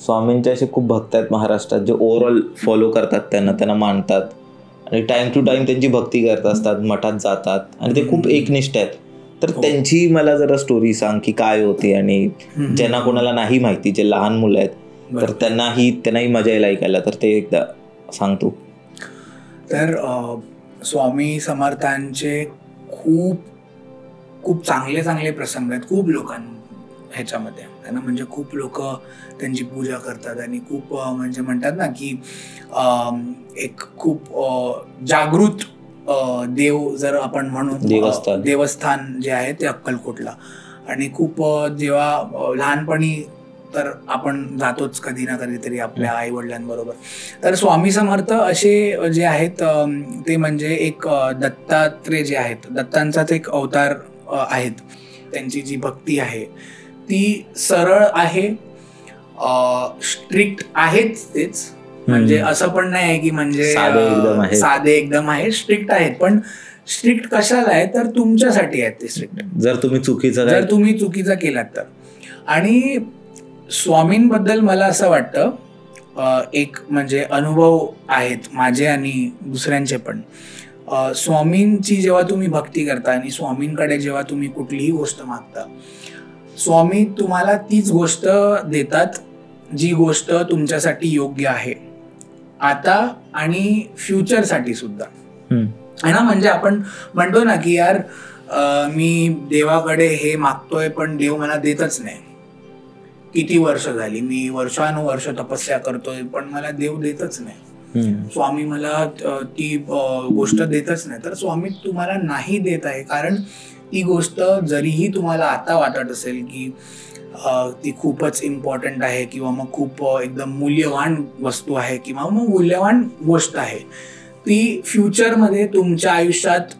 स्वामींचे असे खूप भक्त आहेत महाराष्ट्रात जे ओव्हरऑल फॉलो करतात, त्यांना मानतात आणि टाइम टू टाइम त्यांची भक्ती करत असतात, मठात जातात आणि ते खूप एकनिष्ठ आहेत. तर त्यांची मला जरा स्टोरी सांग की काय होती, आणि ज्यांना कोणाला नाही माहिती, जे लहान मुलं आहेत तर त्यांनाही मजा येईल ऐकायला, तर ते एकदा सांग तू. तर स्वामी समर्थांचे खूप खूप चांगले चांगले प्रसंग आहेत खूप ह्याच्यामध्ये आहे ना. म्हणजे खूप लोक त्यांची पूजा करतात आणि खूप म्हणजे म्हणतात ना की एक खूप जागृत देव जर आपण म्हणून देवस्थान जे आहे ते अक्कलकोटला. आणि खूप जेव्हा लहानपणी तर आपण जातोच कधी ना कधीतरी आपल्या आई वडिलांबरोबर. तर स्वामी समर्थ असे जे आहेत ते म्हणजे एक दत्तात्रेय जे आहेत, दत्तांचाच एक अवतार आहेत. त्यांची जी भक्ती आहे ती सरळ आहे, स्ट्रिक्ट आहेच तेच, म्हणजे असं पण नाही आहे की म्हणजे साधे एकदम आहे, स्ट्रिक्ट आहेत. पण स्ट्रिक्ट कशाला आहे तर तुमच्यासाठी आहेत ते स्ट्रिक्ट, जर तुम्ही चुकीचा केलात तर. आणि स्वामींबद्दल मला असं वाटतं एक म्हणजे अनुभव आहेत माझे आणि दुसऱ्यांचे पण. स्वामींची जेव्हा तुम्ही भक्ती करता आणि स्वामींकडे जेव्हा तुम्ही कुठलीही गोष्ट मागता, स्वामी तुम्हाला तीच गोष्ट देतात जी गोष्ट तुमच्यासाठी योग्य आहे आता आणि फ्युचरसाठी सुद्धा आहे ना. म्हणजे आपण म्हणतो ना की यार मी देवाकडे हे मागतोय पण देव मला देतच नाही. किती वर्ष झाली, मी वर्षानुवर्ष तपस्या करतोय पण मला देव देतच नाही. स्वामी मला ती गोष्ट देतच नाही. तर स्वामी तुम्हाला नाही देत आहे कारण ती गोष्ट जरीही तुम्हाला आता वाटत असेल की ती खूपच इम्पॉर्टंट आहे किंवा मग खूप एकदम मूल्यवान वस्तू आहे किंवा मग मूल्यवान गोष्ट आहे, ती फ्युचरमध्ये तुमच्या आयुष्यात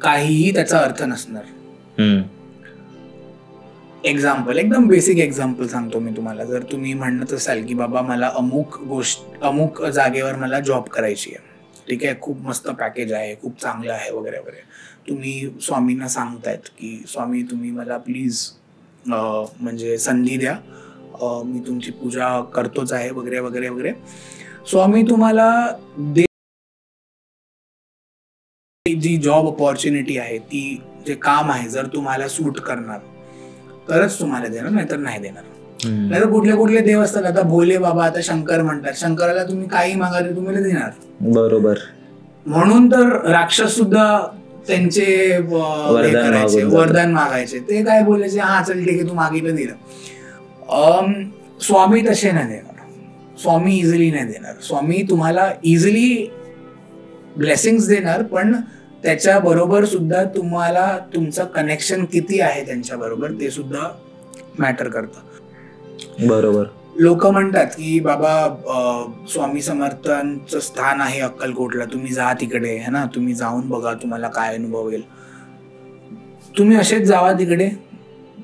काहीही त्याचा अर्थ नसणार. एक्झाम्पल, एकदम बेसिक एक्झाम्पल सांगतो मी तुम्हाला. जर तुम्ही म्हणत असाल की बाबा मला अमुक जागेवर मला जॉब करायची आहे, ठीक आहे, खूप मस्त पॅकेज आहे, खूप चांगलं आहे वगैरे वगैरे, तुम्ही स्वामींना सांगतायत की स्वामी तुम्ही मला प्लीज म्हणजे संधी द्या, मी तुमची पूजा करतोच आहे वगैरे वगैरे वगैरे. स्वामी तुम्हाला जी जॉब अपॉर्च्युनिटी आहे, ती जे काम आहे, जर तुम्हाला सूट करणार तरच तुम्हाला देणार, नाहीतर नाही देणार. नाहीतर कुठले देव असतात, आता भोले बाबा, आता शंकर म्हणतात, शंकराला तुम्ही काही मागाल तुम्हाला देणार. बरोबर. म्हणून तर राक्षस सुद्धा त्यांचे वरदान मागायचे. ते काय बोलायचे, हा चल ठीक आहे तू मागितलं दिलं. स्वामी तसे नाही देणार, स्वामी इझिली नाही देणार. स्वामी तुम्हाला इझिली ब्लेसिंग्स देणार, पण त्याच्या बरोबर सुद्धा तुम्हाला तुमचं कनेक्शन किती आहे त्यांच्या बरोबर ते सुद्धा मॅटर करतं. बरोबर. लोक म्हणतात की बाबा स्वामी समर्थांचं स्थान आहे अक्कलकोटला, तुम्ही जा तिकडे है ना, तुम्ही जाऊन बघा तुम्हाला काय अनुभव येईल. तुम्ही असेच जावा तिकडे.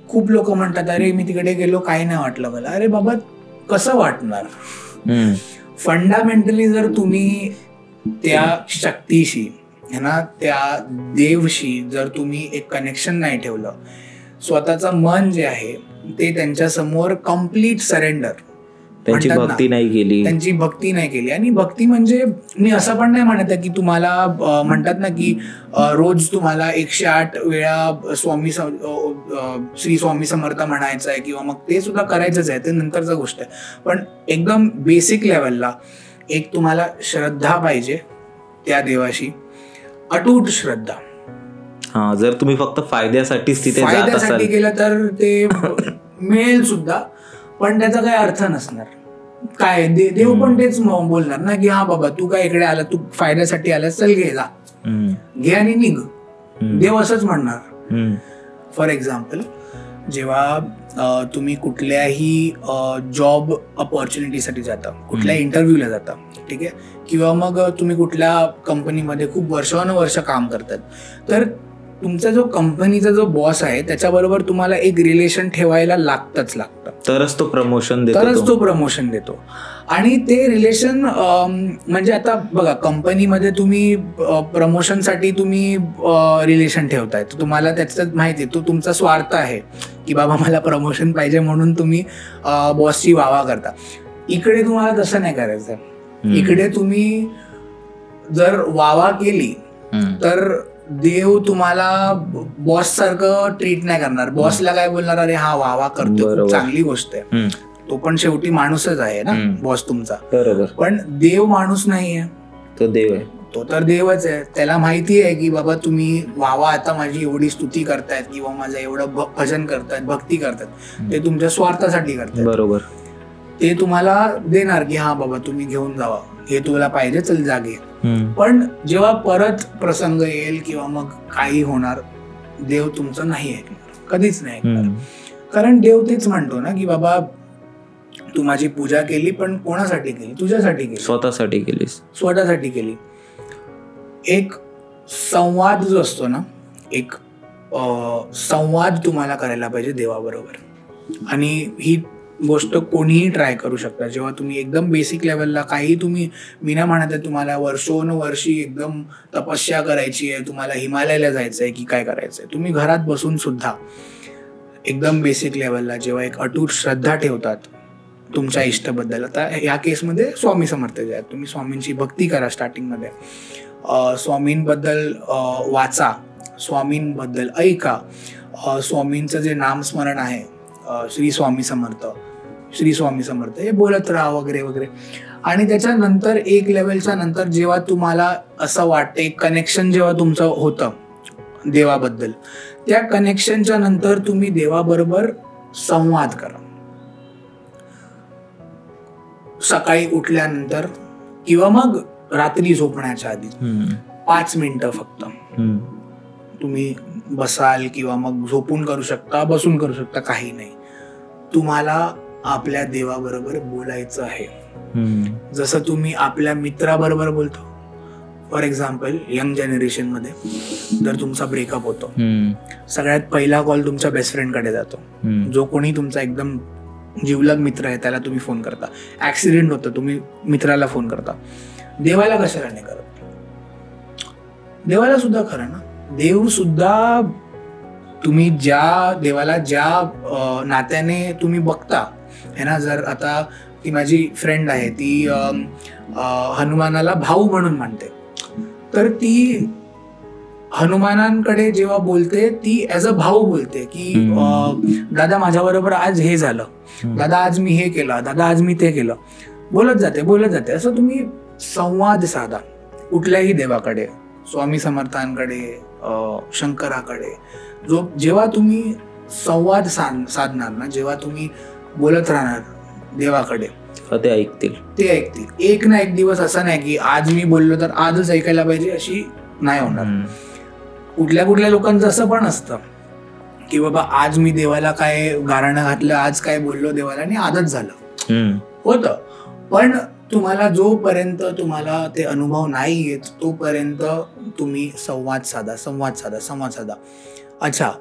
खूप लोक म्हणतात अरे मी तिकडे गेलो काही नाही वाटलं मला. अरे बाबा कसं वाटणार. फंडामेंटली जर तुम्ही त्या शक्तीशी है ना, त्या देवशी जर तुम्ही एक कनेक्शन नाही ठेवलं, स्वतःचं मन जे आहे ते त्यांच्या समोर कम्प्लीट सरेंडर, त्यांची भक्ती नाही केली. आणि भक्ती म्हणजे मी असं पण नाही म्हणत की तुम्हाला म्हणतात ना की रोज तुम्हाला 108 वेळा श्री स्वामी समर्थ म्हणायचं आहे किंवा मग ते सुद्धा करायचंच आहे, ते नंतरचा गोष्ट आहे. पण एकदम बेसिक लेवलला एक तुम्हाला श्रद्धा पाहिजे त्या देवाशी, अटूट श्रद्धा. हा, जर तुम्ही फक्त फायद्यासाठी केलं तर ते मिळेल सुद्धा, पण त्याचा काही अर्थ नसणार. काय देव पण तेच बोलणार ना की हा बाबा तू काय इकडे आला, तू फायद्यासाठी आला, चल घे जा, घे आणि निघ. देव असंच म्हणणार. फॉर एक्झाम्पल, जेव्हा तुम्ही कुठल्याही जॉब अपॉर्च्युनिटीसाठी जाता, कुठल्या इंटरव्ह्यूला जाता, ठीक आहे, किंवा मग तुम्ही कुठल्या कंपनीमध्ये खूप वर्षानुवर्ष काम करतात, तर तुमचा जो कंपनीचा जो बॉस आहे त्याच्याबरोबर तुम्हाला एक रिलेशन ठेवायला लागतं, तरच तो प्रमोशन देतो. आणि ते रिलेशन म्हणजे आता बघा, कंपनीमध्ये तुम्ही प्रमोशनसाठी तुम्ही रिलेशन ठेवताय, तर तुम्हाला त्याच्यात माहिती आहे तो तुमचा स्वार्थ आहे की बाबा मला प्रमोशन पाहिजे म्हणून तुम्ही बॉसची वावा करता. इकडे तुम्हाला तसं नाही करायचं. इकडे तुम्ही जर वावा केली तर देव तुम्हाला बॉस सारखं ट्रीट नाही करणार. बॉसला काय बोलणार, अरे हा वावा करतो, चांगली गोष्ट आहे, तो पण शेवटी माणूसच आहे ना बॉस तुमचा. बरोबर. पण देव माणूस नाहीये, तो देव आहे. तो तर देवच आहे. त्याला माहिती आहे की बाबा तुम्ही वावा आता माझी एवढी स्तुती करतायत किंवा माझं एवढं भजन करतायत, भक्ती करतायत, ते तुमच्या स्वार्थासाठी करतायत. बरोबर. ते तुम्हाला देणार की हा बाबा तुम्ही घेऊन जावा, हे तुला पाहिजे, चल जागे. पण जेव्हा परत प्रसंग येईल किंवा मग काही होणार, देव तुमचं नाही ऐकणार, कधीच नाही ऐकणार. कारण देव तेच म्हणतो ना की बाबा तू माझी पूजा केली, पण कोणासाठी केली? तुझ्यासाठी केली, स्वतःसाठी केली, स्वतःसाठी केली. एक संवाद जो असतो ना, एक संवाद तुम्हाला करायला पाहिजे देवाबरोबर. आणि ही गोष्ट कोणीही ट्राय करू शकता. जेव्हा तुम्ही एकदम बेसिक लेवलला काही तुम्ही, मी ना म्हणत आहे तुम्हाला वर्षोनवर्षी एकदम तपस्या करायची आहे, तुम्हाला हिमालयाला जायचं आहे की काय करायचं आहे, तुम्ही घरात बसून सुद्धा एकदम बेसिक लेवलला जेव्हा एक अटूट श्रद्धा ठेवतात तुमच्या इष्टबद्दल. आता या केसमध्ये स्वामी समर्थ जे आहेत, तुम्ही स्वामींची भक्ती करा स्टार्टिंगमध्ये, स्वामींबद्दल वाचा, स्वामींबद्दल ऐका, स्वामींचं जे नामस्मरण आहे श्री स्वामी समर्थ, श्री स्वामी समर्थ, हे बोलत राहा वगैरे वगैरे. आणि त्याच्यानंतर एक लेवलच्या नंतर जेव्हा तुम्हाला असं वाटतं, एक कनेक्शन जेव्हा तुमचं होतं देवाबद्दल, त्या कनेक्शनच्या नंतर तुम्ही देवाबरोबर संवाद करा. सकाळी उठल्यानंतर किंवा मग रात्री झोपण्याच्या आधी 5 मिनिटं फक्त तुम्ही बसाल किंवा मग झोपून करू शकता, बसून करू शकता, काही नाही. तुम्हाला आपल्या देवाबरोबर बोलायचं आहे. जसं तुम्ही आपल्या मित्राबरोबर बोलतो. फॉर एक्झाम्पल यंग जनरेशन मध्ये जर तुमचा ब्रेकअप होतो, सगळ्यात पहिला कॉल तुमच्या बेस्ट फ्रेंडकडे जातो. जो कोणी तुमचा एकदम जिवलग मित्र आहे त्याला तुम्ही फोन करता. ऍक्सिडेंट होतं, तुम्ही मित्राला फोन करता. देवाला कशाला नाही करत? देवाला सुद्धा करा ना. देव सुद्धा तुम्ही ज्या देवाला ज्या नात्याने तुम्ही बघता है ना. जर आता ती माझी फ्रेंड आहे, ती हनुमानाला भाऊ म्हणून मानते, तर ती हनुमानांकडे जेव्हा बोलते ती ऍज अ भाऊ बोलते की दादा माझ्याबरोबर आज हे झालं, दादा आज मी हे केलं, दादा आज मी ते केलं, बोलत जाते. असं तुम्ही संवाद साधा कुठल्याही देवाकडे, स्वामी समर्थांकडे, शंकराकडे. जेव्हा तुम्ही संवाद साधणार ना, जेव्हा तुम्ही बोलत राहणार देवाकडे, ते ऐकतील. एक ना एक दिवस असं नाही की आज मी बोललो तर आजच ऐकायला पाहिजे, अशी नाही होणार. कुठल्या लोकांचं असं पण असतं की बाबा आज मी देवाला काय गाराणं घातलं, आज काय बोललो देवाला आणि आजच झालं होतं. पण तुम्हाला जोपर्यंत तुम्हाला ते अनुभव नाही येत तोपर्यंत तुम्ही संवाद साधा. अच्छा,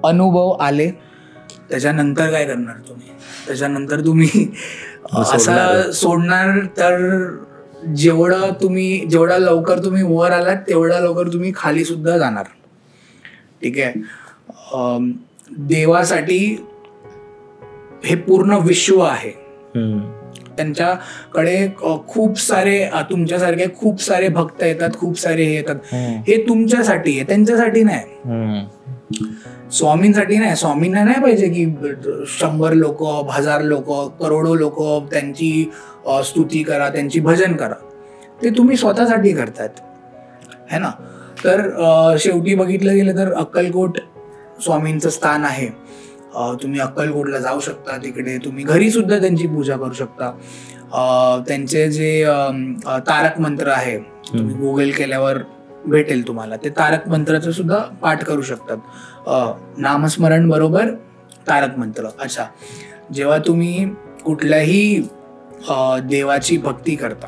अनुभव आले त्याच्यानंतर काय करणार तुम्ही? त्याच्यानंतर तुम्ही असं सोडणार तर जेवढा लवकर तुम्ही वर आलात तेवढा लवकर तुम्ही खाली सुद्धा जाणार. ठीक आहे. देवासाठी हे पूर्ण विश्व आहे. त्यांच्याकडे खूप सारे तुमच्यासारखे खूप सारे भक्त येतात, खूप सारे हे येतात. हे तुमच्यासाठी आहे, त्यांच्यासाठी नाही, स्वामींसाठी नाही. स्वामींना नाही पाहिजे की 100 लोक, 1000 लोक, करोडो लोक त्यांची स्तुती करा, त्यांची भजन करा. ते तुम्ही स्वतःसाठी करतात है ना. तर शेवटी बघितलं गेलं तर अक्कलकोट स्वामींचं स्थान आहे. तुम्ही अक्कलकोटला जाऊ शकता. तिकडे तुम्ही घरी सुद्धा त्यांची पूजा करू शकता. त्यांचे जे तारक मंत्र आहे, तुम्ही गुगल केल्यावर भेटेल तुम्हाला. ते तारक मंत्राचं सुद्धा पाठ करू शकतात. नामस्मरण बरोबर तारक मंत्र. अच्छा, जेव्हा तुम्ही कुठल्याही देवाची भक्ती करता,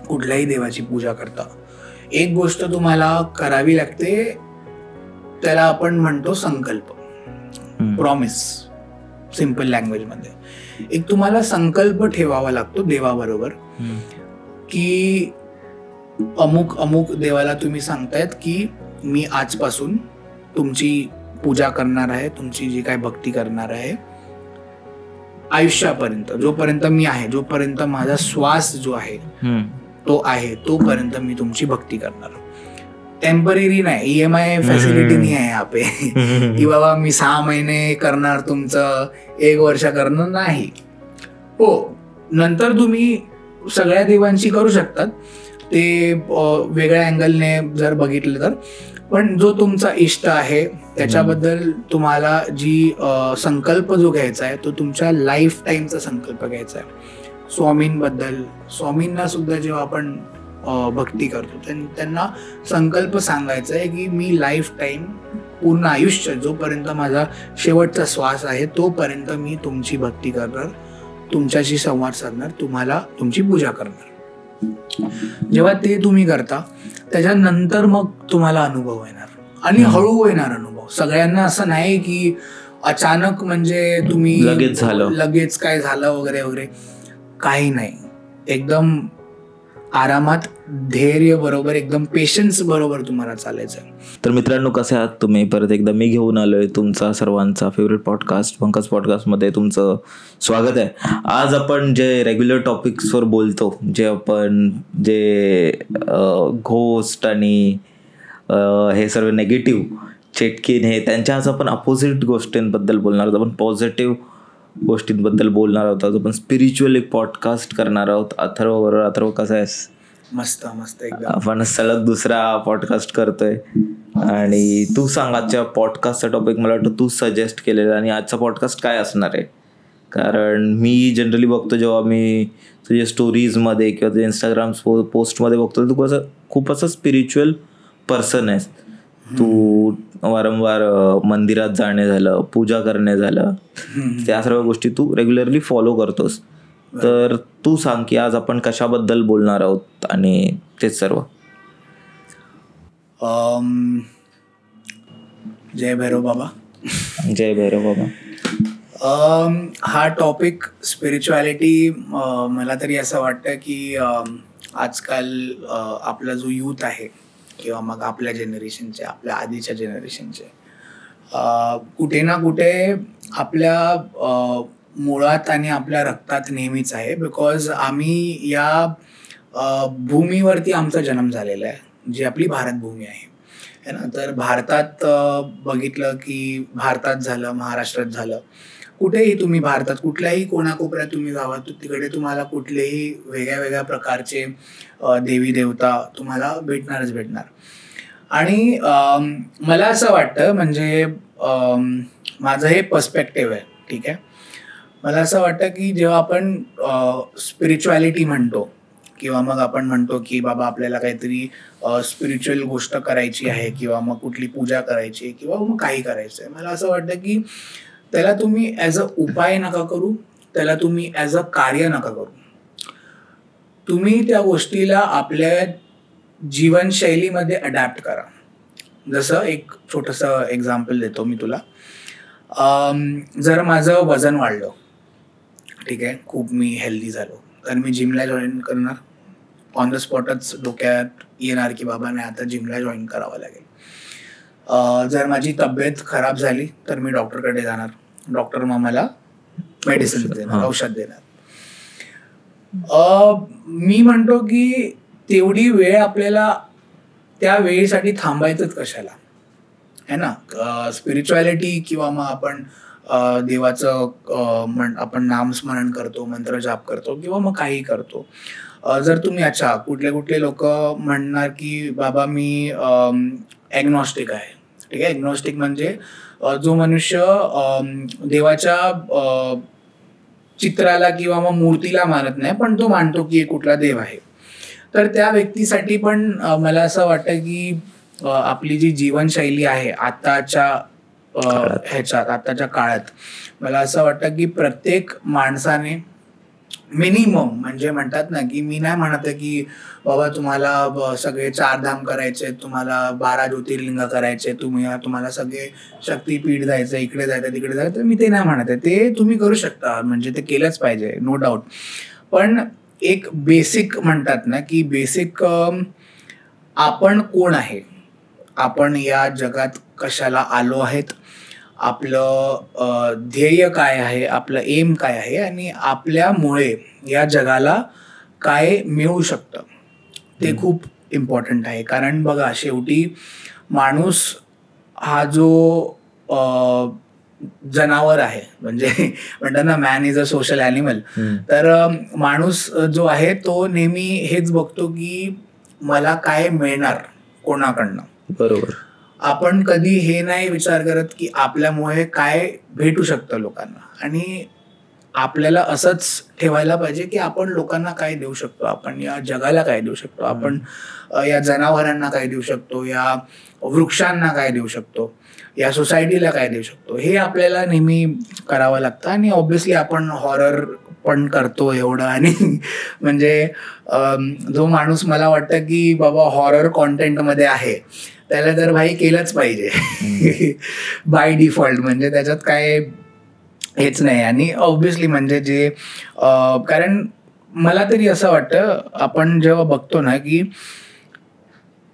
कुठल्याही देवाची पूजा करता, एक गोष्ट तुम्हाला करावी लागते, त्याला आपण म्हणतो संकल्प, प्रॉमिस. सिंपल लँग्वेज मध्ये एक तुम्हाला संकल्प ठेवावा लागतो देवाबरोबर की अमुक देवाला तुम्ही सांगतायत की मी आजपासून तुमची पूजा करणार आहे, तुमची जी काय भक्ती करणार आहे, आयुष्यापर्यंत, जोपर्यंत मी आहे, जोपर्यंत माझा श्वास जो आहे तो आहे, तोपर्यंत मी तुमची भक्ती करणार. टेम्पररी नाही, EMI फॅसिलिटी नाही आहे यहाँ पे की बाबा मी 6 महिने करणार तुमचं, 1 वर्ष करणार नाही. हो, नंतर तुम्ही सगळ्या देवांशी करू शकतात, ते वेगळ्या अँगलने जर बघितलं तर. पण जो तुमचा इष्ट आहे त्याच्याबद्दल तुम्हाला जी संकल्प जो घ्यायचा आहे तो तुमच्या लाईफ टाईमचा संकल्प घ्यायचा आहे. स्वामींबद्दल, स्वामींना सुद्धा जेव्हा आपण भक्ती करतो त्यांना संकल्प सांगायचा आहे की मी लाईफ टाईम, पूर्ण आयुष्य, जोपर्यंत माझा शेवटचा श्वास आहे तोपर्यंत मी तुमची भक्ती करणार, तुमच्याशी संवाद साधणार, तुम्हाला तुमची पूजा करणार. जेव्हा ते तुम्ही करता त्याच्यानंतर मग तुम्हाला अनुभव येणार आणि हळू येणार अनुभव. सगळ्यांना असं नाही की अचानक म्हणजे तुम्ही लगेच काय झालं वगैरे वगैरे, काही नाही. एकदम आरामात, धैर्य बरोबर, एकदम पेशन्स बरोबर तुम्हाला चालायचं. तर मित्रांनो, कसे आहात तुम्ही? परत एकदा मी घेऊन आलोय तुमचा सर्वांचा फेवरेट पॉडकास्ट, पंकज पॉडकास्टमध्ये तुमचं स्वागत आहे. आज आपण जे रेग्युलर टॉपिक्सवर बोलतो, जे आपण घोस्ट आणि हे सर्व नेगेटिव्ह चेटकीन हे, त्यांच्या आज आपण अपोजिट गोष्टींबद्दल बोलणार आहोत. आपण पॉझिटिव्ह गोष्टींबद्दल बोलणार आहोत. आज आपण स्पिरिच्युअल एक पॉडकास्ट करणार आहोत. अथर्व बरोबर. अथर्व, कसा आहेस? मस्त मस्त एकदम. आपण सलग दुसरा पॉडकास्ट करतोय आणि तू सांग, आजच्या पॉडकास्टचा टॉपिक मला वाटतं तू सजेस्ट केलेला, आणि आजचा पॉडकास्ट काय असणार आहे? कारण मी जनरली बघतो, जेव्हा मी तुझ्या स्टोरीजमध्ये किंवा तुझ्या इंस्टाग्राम पोस्टमध्ये बघतो, तू कसं खूप असं स्पिरिच्युअल पर्सन आहेस. तू वारंवार मंदिरात जाणे झालं, पूजा करणे झालं, त्या सर्व गोष्टी तू रेग्युलरली फॉलो करतोस. तर तू सांग की आज आपण कशाबद्दल बोलणार आहोत आणि तेच सर्व. जय भैरव बाबा. जय भैरव बाबा. हा टॉपिक स्पिरिच्युअलिटी, मला तरी असं वाटतं की आजकाल आपला जो यूथ आहे किंवा मग आपल्या जनरेशनचे, आपल्या आधीच्या जनरेशनचे, कुठे ना कुठे आपल्या मुळात आणि आपल्या रक्तात नेहमीच आहे. बिकॉज आम्ही या भूमीवरती आमचा जन्म झालेला आहे, जी आपली भारतभूमी आहे ना. तर भारतात बघितलं की भारतात झालं, महाराष्ट्रात झालं, कुठेही तुम्ही भारतात कुठल्याही कोणाकोपऱ्यात तुम्ही जावा, तिकडे तुम्हाला कुठलेही वेगळ्या वेगळ्या प्रकारचे देवी देवता तुम्हाला भेटणार. आणि मला असं वाटतं, म्हणजे माझं हे पर्स्पेक्टिव्ह आहे, ठीक आहे. मला असं वाटतं की जेव्हा आपण स्पिरिच्युअलिटी म्हणतो किंवा मग आपण म्हणतो की बाबा आपल्याला काहीतरी स्पिरिच्युअल गोष्ट करायची आहे किंवा मग कुठली पूजा करायची आहे किंवा मग काही करायचं आहे, मला असं वाटतं की त्याला तुम्ही ॲज अ उपाय नका करू, त्याला तुम्ही ॲज अ कार्य नका करू. तुम्ही त्या गोष्टीला आपल्या जीवनशैलीमध्ये अडॅप्ट करा. जसं एक छोटंसं एक्झाम्पल देतो मी तुला. जर माझं वजन वाढलं, ठीक आहे, खूप मी हेल्दी झालो, तर मी जिमला जॉईन करणार. ऑन द स्पॉटच डोक्यात येणार की बाबा नाही, आता जिमला जॉईन करावं लागेल. जर माझी तब्येत खराब झाली तर मी डॉक्टरकडे जाणार. डॉक्टर मग मला मेडिसिन देणार, औषध देणार. मी म्हणतो की तेवढी वेळ आपल्याला त्या वेळेसाठी थांबायचंच कशाला, है ना. स्पिरिच्युअलिटी किंवा मग आपण देवाचं आपण नामस्मरण करतो, मंत्र जाप करतो किंवा मग काही करतो. जर तुम्ही कुठले लोक म्हणणार की बाबा मी ॲग्नॉस्टिक आहे, ठीक आहे. ॲग्नॉस्टिक म्हणजे जो मनुष्य देवाच्या चित्राला किंवा मग मूर्तीला मानत नाही, पण तो मानतो की कुठला देव आहे. तर त्या व्यक्तीसाठी पण मला असं वाटतं की आपली जी जीवनशैली आहे आताच्या काळात, मला असं वाटतं की प्रत्येक माणसाने मिनिमम, म्हणजे म्हणतात ना की मी नाही म्हणत की बाबा तुम्हाला सगळे 4 धाम करायचे, तुम्हाला 12 ज्योतिर्लिंग करायचे, तुम्हाला सगळे शक्तीपीठ जायचं, इकडे जायचं तिकडे जायचं, तर मी ते नाही म्हणत आहे. ते तुम्ही करू शकता, म्हणजे ते केलंच पाहिजे, नो डाऊट. पण एक बेसिक म्हणतात ना की बेसिक आपण कोण आहे, आपण या जगात कशाला आलो आहेत, आपलं ध्येय काय आहे, आपलं एम काय आहे आणि आपल्यामुळे या जगाला काय मिळू शकतं ते खूप इम्पॉर्टंट आहे. कारण बघा, शेवटी माणूस हा जो जनावर आहे, म्हणजे म्हणतात ना man is a social animal. तर माणूस जो आहे तो नेहमी हेच बघतो की मला काय मिळणार कोणाकडनं. बरोबर. आपण कधी हे नाही विचार करत की आपल्यामुळे काय भेटू शकतं लोकांना. आणि आपल्याला असंच ठेवायला पाहिजे की आपण लोकांना काय देऊ शकतो, आपण या जगाला काय देऊ शकतो, आपण या जनावरांना काय देऊ शकतो, या वृक्षांना काय देऊ शकतो, या सोसायटीला काय देऊ शकतो, हे आपल्याला नेहमी करावं लागतं. आणि ऑब्व्हियसली आपण हॉरर पण करतो एवढं. आणि म्हणजे जो माणूस मला वाटतं की बाबा हॉरर कॉन्टेंटमध्ये आहे त्याला तर भाई केलंच पाहिजे बाय डिफॉल्ट. म्हणजे त्याच्यात काय हेच नाही. आणि ऑब्व्हियसली म्हणजे जे कारण मला तरी असं वाटतं आपण जेव्हा बघतो ना की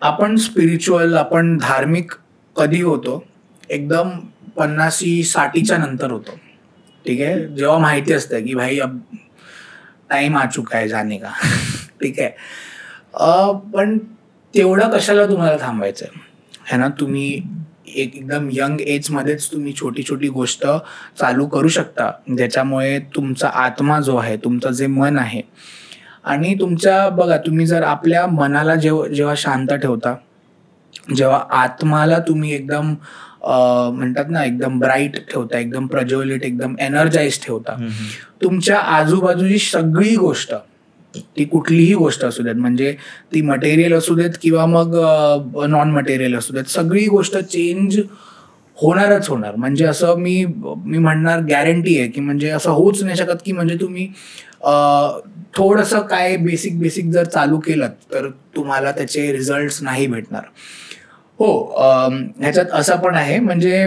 आपण स्पिरिच्युअल, आपण धार्मिक कधी होतो, एकदम 50-60च्या नंतर होतो. ठीक आहे, जेव्हा माहिती असतं की भाई अब टाइम आ चुका है जाने का. ठीक आहे, पण तेवढं कशाला तुम्हाला थांबायचं है ना. तुम्ही एकदम यंग एजमध्येच तुम्ही छोटी छोटी गोष्ट चालू करू शकता ज्याच्यामुळे तुमचा आत्मा जो आहे, तुमचं जे मन आहे आणि तुमच्या बघा, तुम्ही जर आपल्या मनाला जेव्हा शांत ठेवता, जेव्हा आत्माला तुम्ही एकदम म्हणतात ना एकदम ब्राईट ठेवता, एकदम प्रज्वलित, एकदम एनर्जाइज ठेवता, तुमच्या आजूबाजूची सगळी गोष्ट, ती कुठलीही गोष्ट असू देत, म्हणजे ती मटेरियल असू देत किंवा मग नॉन मटेरियल असू देत, सगळी गोष्ट चेंज होणारच होणार. म्हणजे असं मी म्हणणार गॅरंटी आहे की म्हणजे असं होऊच नाही शकत की म्हणजे तुम्ही थोडंसं काय बेसिक जर चालू केलं तर तुम्हाला त्याचे रिझल्ट्स नाही भेटणार. हो, ह्याच्यात असं पण आहे, म्हणजे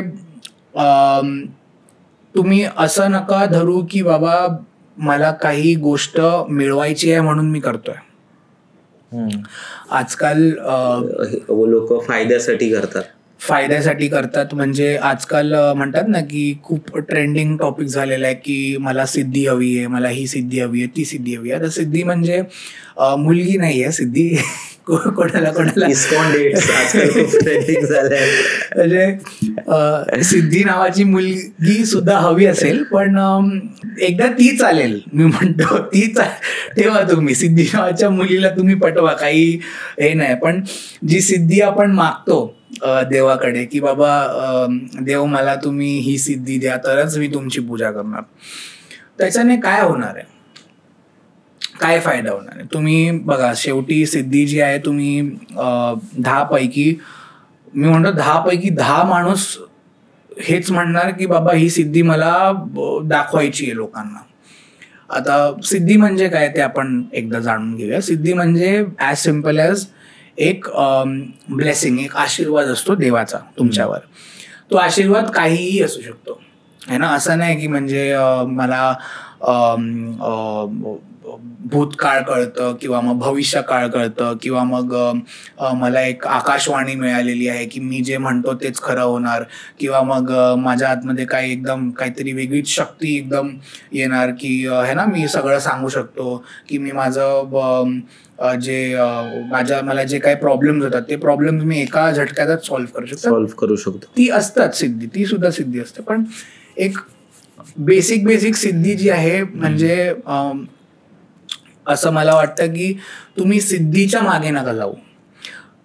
तुम्ही असं नका धरू की बाबा मला काही गोष्ट मिळवायची आहे म्हणून मी करतोय. आजकाल लोक फायद्यासाठी करतात. म्हणजे आजकाल म्हणतात ना की खूप ट्रेंडिंग टॉपिक झालेला आहे की मला सिद्धी हवी आहे, मला ही सिद्धी हवी आहे, ती सिद्धी हवी आहे. आता सिद्धी म्हणजे मुलगी नाही आहे, सिद्धी कोणाला म्हणजे सिद्धी नावाची मुलगी सुद्धा हवी असेल, पण एकदा ती चालेल. मी म्हणतो ती ठेवा तुम्ही, सिद्धी नावाच्या मुलीला तुम्ही पटवा, काही हे नाही. पण जी सिद्धी आपण मागतो देवाकडे की बाबा देव मला तुम्ही ही सिद्धी द्या तरच मी तुमची पूजा करणार, त्याच्याने काय होणार आहे, काय फायदा होणार आहे. तुम्ही बघा, शेवटी सिद्धी जी आहे, तुम्ही 10 पैकी मी म्हणतो 10 पैकी 10 माणूस हेच म्हणणार की बाबा ही सिद्धी मला दाखवायची आहे लोकांना. आता सिद्धी म्हणजे काय ते आपण एकदा जाणून घेऊया. सिद्धी म्हणजे ॲज सिम्पल ॲज एक ब्लेसिंग, एक आशीर्वाद असतो देवाचा तुमच्यावर. तो आशीर्वाद काहीही असू शकतो है ना. असं नाही की म्हणजे मला भूतकाळ कळतं किंवा मग भविष्य काळ कळतं किंवा मग मला एक आकाशवाणी मिळालेली आहे की मी जे म्हणतो तेच खरं होणार, किंवा मग माझ्या आतमध्ये काही एकदम काहीतरी वेगळीच शक्ती एकदम येणार की है ना, मी सगळं सांगू शकतो की मी माझं मला जे काही प्रॉब्लेम्स होतात ते प्रॉब्लेम्स मी एका झटक्यातच सॉल्व्ह करू शकतो. ती असतात सिद्धी, ती सुद्धा सिद्धी असते. पण एक बेसिक सिद्धी जी आहे, म्हणजे असं मला वाटतं की तुम्ही सिद्धीच्या मागे नका जाऊ,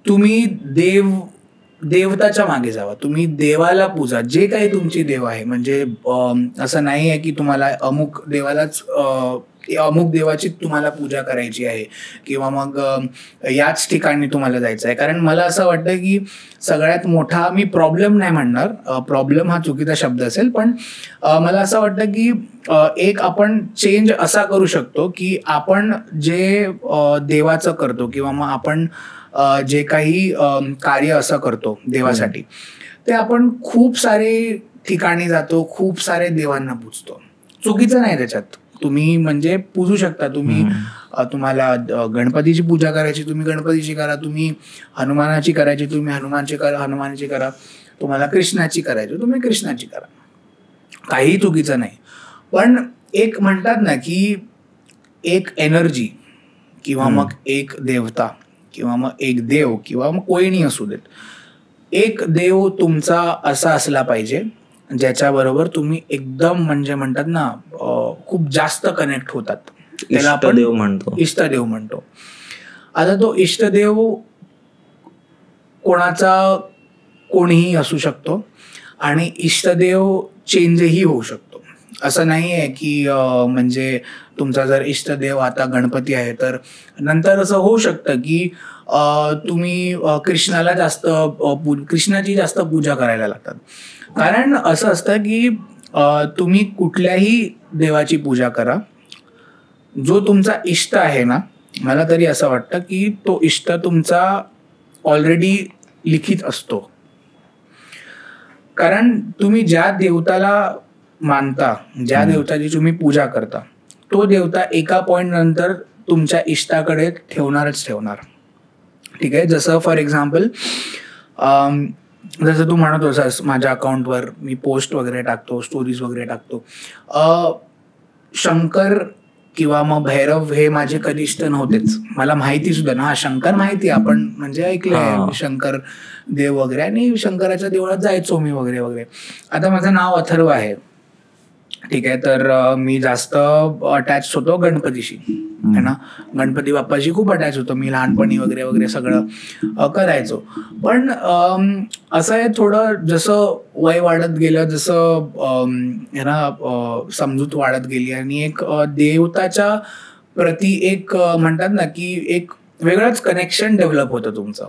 तुम्ही देवताच्या मागे जावा, तुम्ही देवाला पूजा, जे काही तुमची देव आहे. म्हणजे असं नाही आहे की तुम्हाला अमुक देवाची तुम्हाला पूजा करायची आहे किंवा मग याच ठिकाणी तुम्हाला जायचं आहे. कारण मला असं वाटतं की सगळ्यात मोठा, मी प्रॉब्लेम नाही म्हणणार, प्रॉब्लेम हा चुकीचा शब्द असेल, पण मला असं वाटतं की एक आपण चेंज असा करू शकतो की आपण जे देवाचं करतो किंवा मग आपण जे काही कार्य असं करतो देवासाठी, ते आपण खूप सारे ठिकाणी जातो, खूप सारे देवांना पूजतो. चुकीचं नाही त्याच्यात, तुम्ही म्हणजे पूजू शकता. तुम्हाला गणपतीची पूजा करायची, तुम्ही गणपतीची करा, तुम्ही हनुमानाची करायची, तुम्ही हनुमानाची करा. तुम्हाला कृष्णाची करायची तुम्ही कृष्णाची करा, काही चुकीचं नाही. पण एक म्हणतात ना की एक एनर्जी किंवा मग एक देवता किंवा मग एक देव किंवा मग कोणी असू देत, एक देव तुमचा असा असला पाहिजे ज्याच्याबरोबर तुम्ही एकदम म्हणजे म्हणतात ना खूप जास्त कनेक्ट होतात. त्याला आपण इष्टदेव म्हणतो. आता तो इष्टदेव कोणीही असू शकतो आणि इष्टदेव चेंजही होऊ शकतो. असं नाही आहे की म्हणजे तुमचा जर इष्टदेव आता गणपती आहे तर नंतर असं होऊ शकतं की तुम्ही कृष्णाची जास्त पूजा करायला लागतात. कारण असं असतं की तुम्ही कुठल्याही देवाची पूजा करा, जो तुमचा इष्ट आहे ना, मला तरी असं वाटतं की तो इष्ट तुमचा ऑलरेडी लिखित असतो. कारण तुम्ही ज्या देवताला मानता, ज्या देवताची तुम्ही पूजा करता, तो देवता एका पॉइंट नंतर तुमच्या इष्टाकडे ठेवणारच ठेवणार. ठीक आहे. जसं फॉर एक्झाम्पल जसं तू म्हणत होतास माझ्या अकाउंटवर मी पोस्ट वगैरे टाकतो, स्टोरीज वगैरे टाकतो. शंकर किंवा मग भैरव हे माझे कधी इष्ट नव्हतेच. मला माहिती सुद्धा ना, शंकर माहिती आपण म्हणजे ऐकलंय शंकर देव वगैरे, आणि शंकराच्या देवळात जायचो मी वगैरे वगैरे. आता माझं नाव अथर्व आहे, ठीक आहे. तर मी जास्त अटॅच होतो गणपतीशी, है ना. गणपती बाप्पाशी खूप अटॅच होतो मी लहानपणी वगैरे वगैरे सगळं करायचो. पण असं आहे थोडं जसं वय वाढत गेलं, जसं है ना समजूत वाढत गेली आणि एक देवताच्या प्रती एक म्हणतात ना की एक वेगळंच कनेक्शन डेव्हलप होतं तुमचं.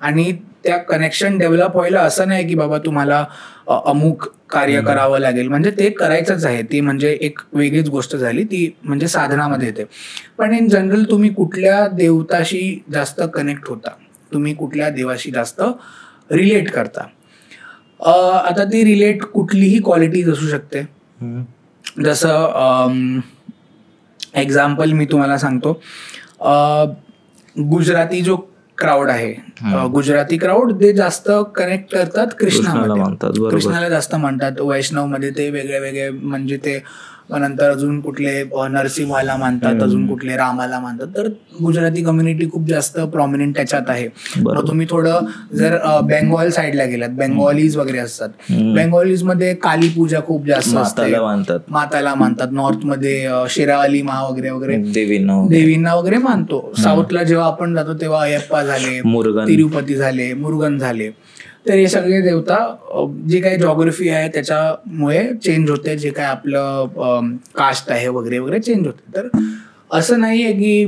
आणि त्या कनेक्शन डेव्हलप व्हायला असं नाही की बाबा तुम्हाला अमुक कार्य करावं लागेल, म्हणजे ते करायचंच आहे, ती म्हणजे एक वेगळीच गोष्ट झाली, ती म्हणजे साधनामध्ये येते. पण इन जनरल तुम्ही कुठल्या देवताशी जास्त कनेक्ट होता, तुम्ही कुठल्या देवाशी जास्त रिलेट करता. आता ती रिलेट कुठलीही क्वालिटीज असू शकते. जसं एक्झाम्पल मी तुम्हाला सांगतो, गुजराती जो क्राऊड आहे, गुजराती क्राऊड ते जास्त कनेक्ट करतात कृष्णाला जास्त मानतात. वैष्णव मध्ये ते वेगळे वेगळे म्हणजे ते नंतर अजून कुठले नरसिंहाला मानतात, अजून कुठले रामाला मानतात. तर गुजराती कम्युनिटी खूप जास्त प्रॉमिनंट त्याच्यात आहे. मग तुम्ही थोडं जर बेंगॉल साईडला गेलात, बेंगॉलीज वगैरे असतात, बेंगॉलीज मध्ये काली पूजा खूप जास्त असते, माताला मानतात. नॉर्थ मध्ये शेरावाली मा वगैरे वगैरे देवींना वगैरे मानतो. साऊथला जेव्हा आपण जातो तेव्हा अयप्पा झाले, तिरुपती झाले, मुरुगन झाले. तर हे सगळे देवता जे काही जॉग्रफी आहे त्याच्यामुळे चेंज होते, जे काय आपलं कास्ट आहे वगैरे वगैरे चेंज होते. तर असं नाही आहे की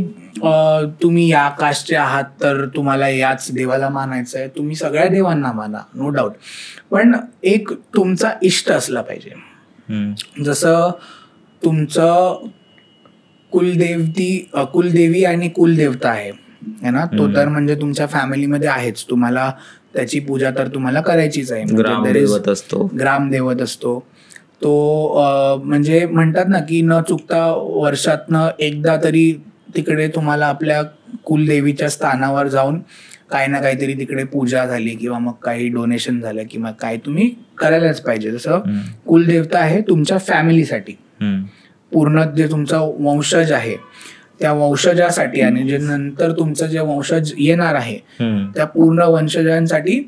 तुम्ही या कास्टचे आहात तर तुम्हाला याच देवाला मानायचं आहे. तुम्ही सगळ्या देवांना माना, नो डाऊट, पण एक तुमचा इष्ट असला पाहिजे. जसं तुमचं कुलदेवी आणि कुलदेवता आहे ना, तो तर म्हणजे तुमच्या फॅमिलीमध्ये आहेच, तुम्हाला त्याची पूजा तर तुम्हाला करायचीच आहे. ग्रामदेवत असतो तो, म्हणजे म्हणतात ना की न चुकता वर्षातनं एकदा तरी तिकडे तुम्हाला आपल्या कुलदेवीच्या स्थानावर जाऊन काही ना काहीतरी तिकडे पूजा झाली किंवा मग काही डोनेशन झालं किंवा काय तुम्ही करायलाच पाहिजे. जसं कुलदेवता आहे तुमच्या फॅमिलीसाठी, पूर्ण जे तुमचा वंशज आहे त्या वंशजासाठी आणि जे नंतर तुमचं जे वंशज येणार आहे त्या पूर्ण वंशजांसाठी,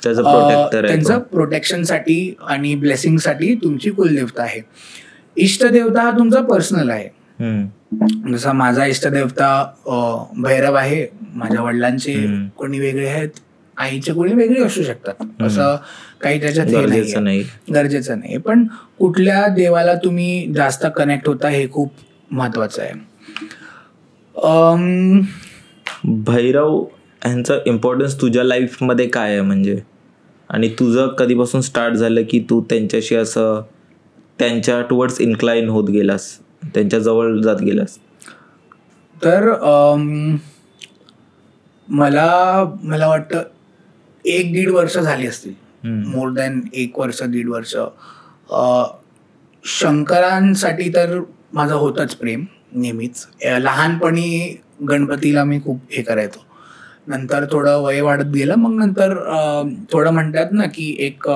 त्यांचं प्रोटेक्शनसाठी आणि ब्लेसिंगसाठी तुमची कुलदेवता आहे. इष्टदेवता हा तुमचा पर्सनल आहे. जसा माझा इष्टदेवता भैरव आहे, माझ्या वडिलांचे कोणी वेगळे आहेत, आईचे कोणी वेगळे असू शकतात, असं काही त्याच्यात गरजेचं नाही. पण कुठल्या देवाला तुम्ही जास्त कनेक्ट होता हे खूप महत्वाचं आहे. भैरव ह्यांचा इम्पॉर्टन्स तुझ्या लाईफ मध्ये काय आहे म्हणजे, आणि तुझं कधीपासून स्टार्ट झालं की तू त्यांच्याशी असं त्यांच्या टुवर्ड्स इन्क्लाइन होत गेलास, त्यांच्या जवळ जात गेलास? तर मला वाटतं 1-1.5 वर्ष झाली असतील, मोर दॅन 1 वर्ष 1.5 वर्ष. शंकरांसाठी तर माझं होतंच प्रेम नेहमीच. लहानपणी गणपतीला मी खूप हे करायचो नंतर थोडं वय वाढत गेलं, मग नंतर थोडं म्हणतात ना की एक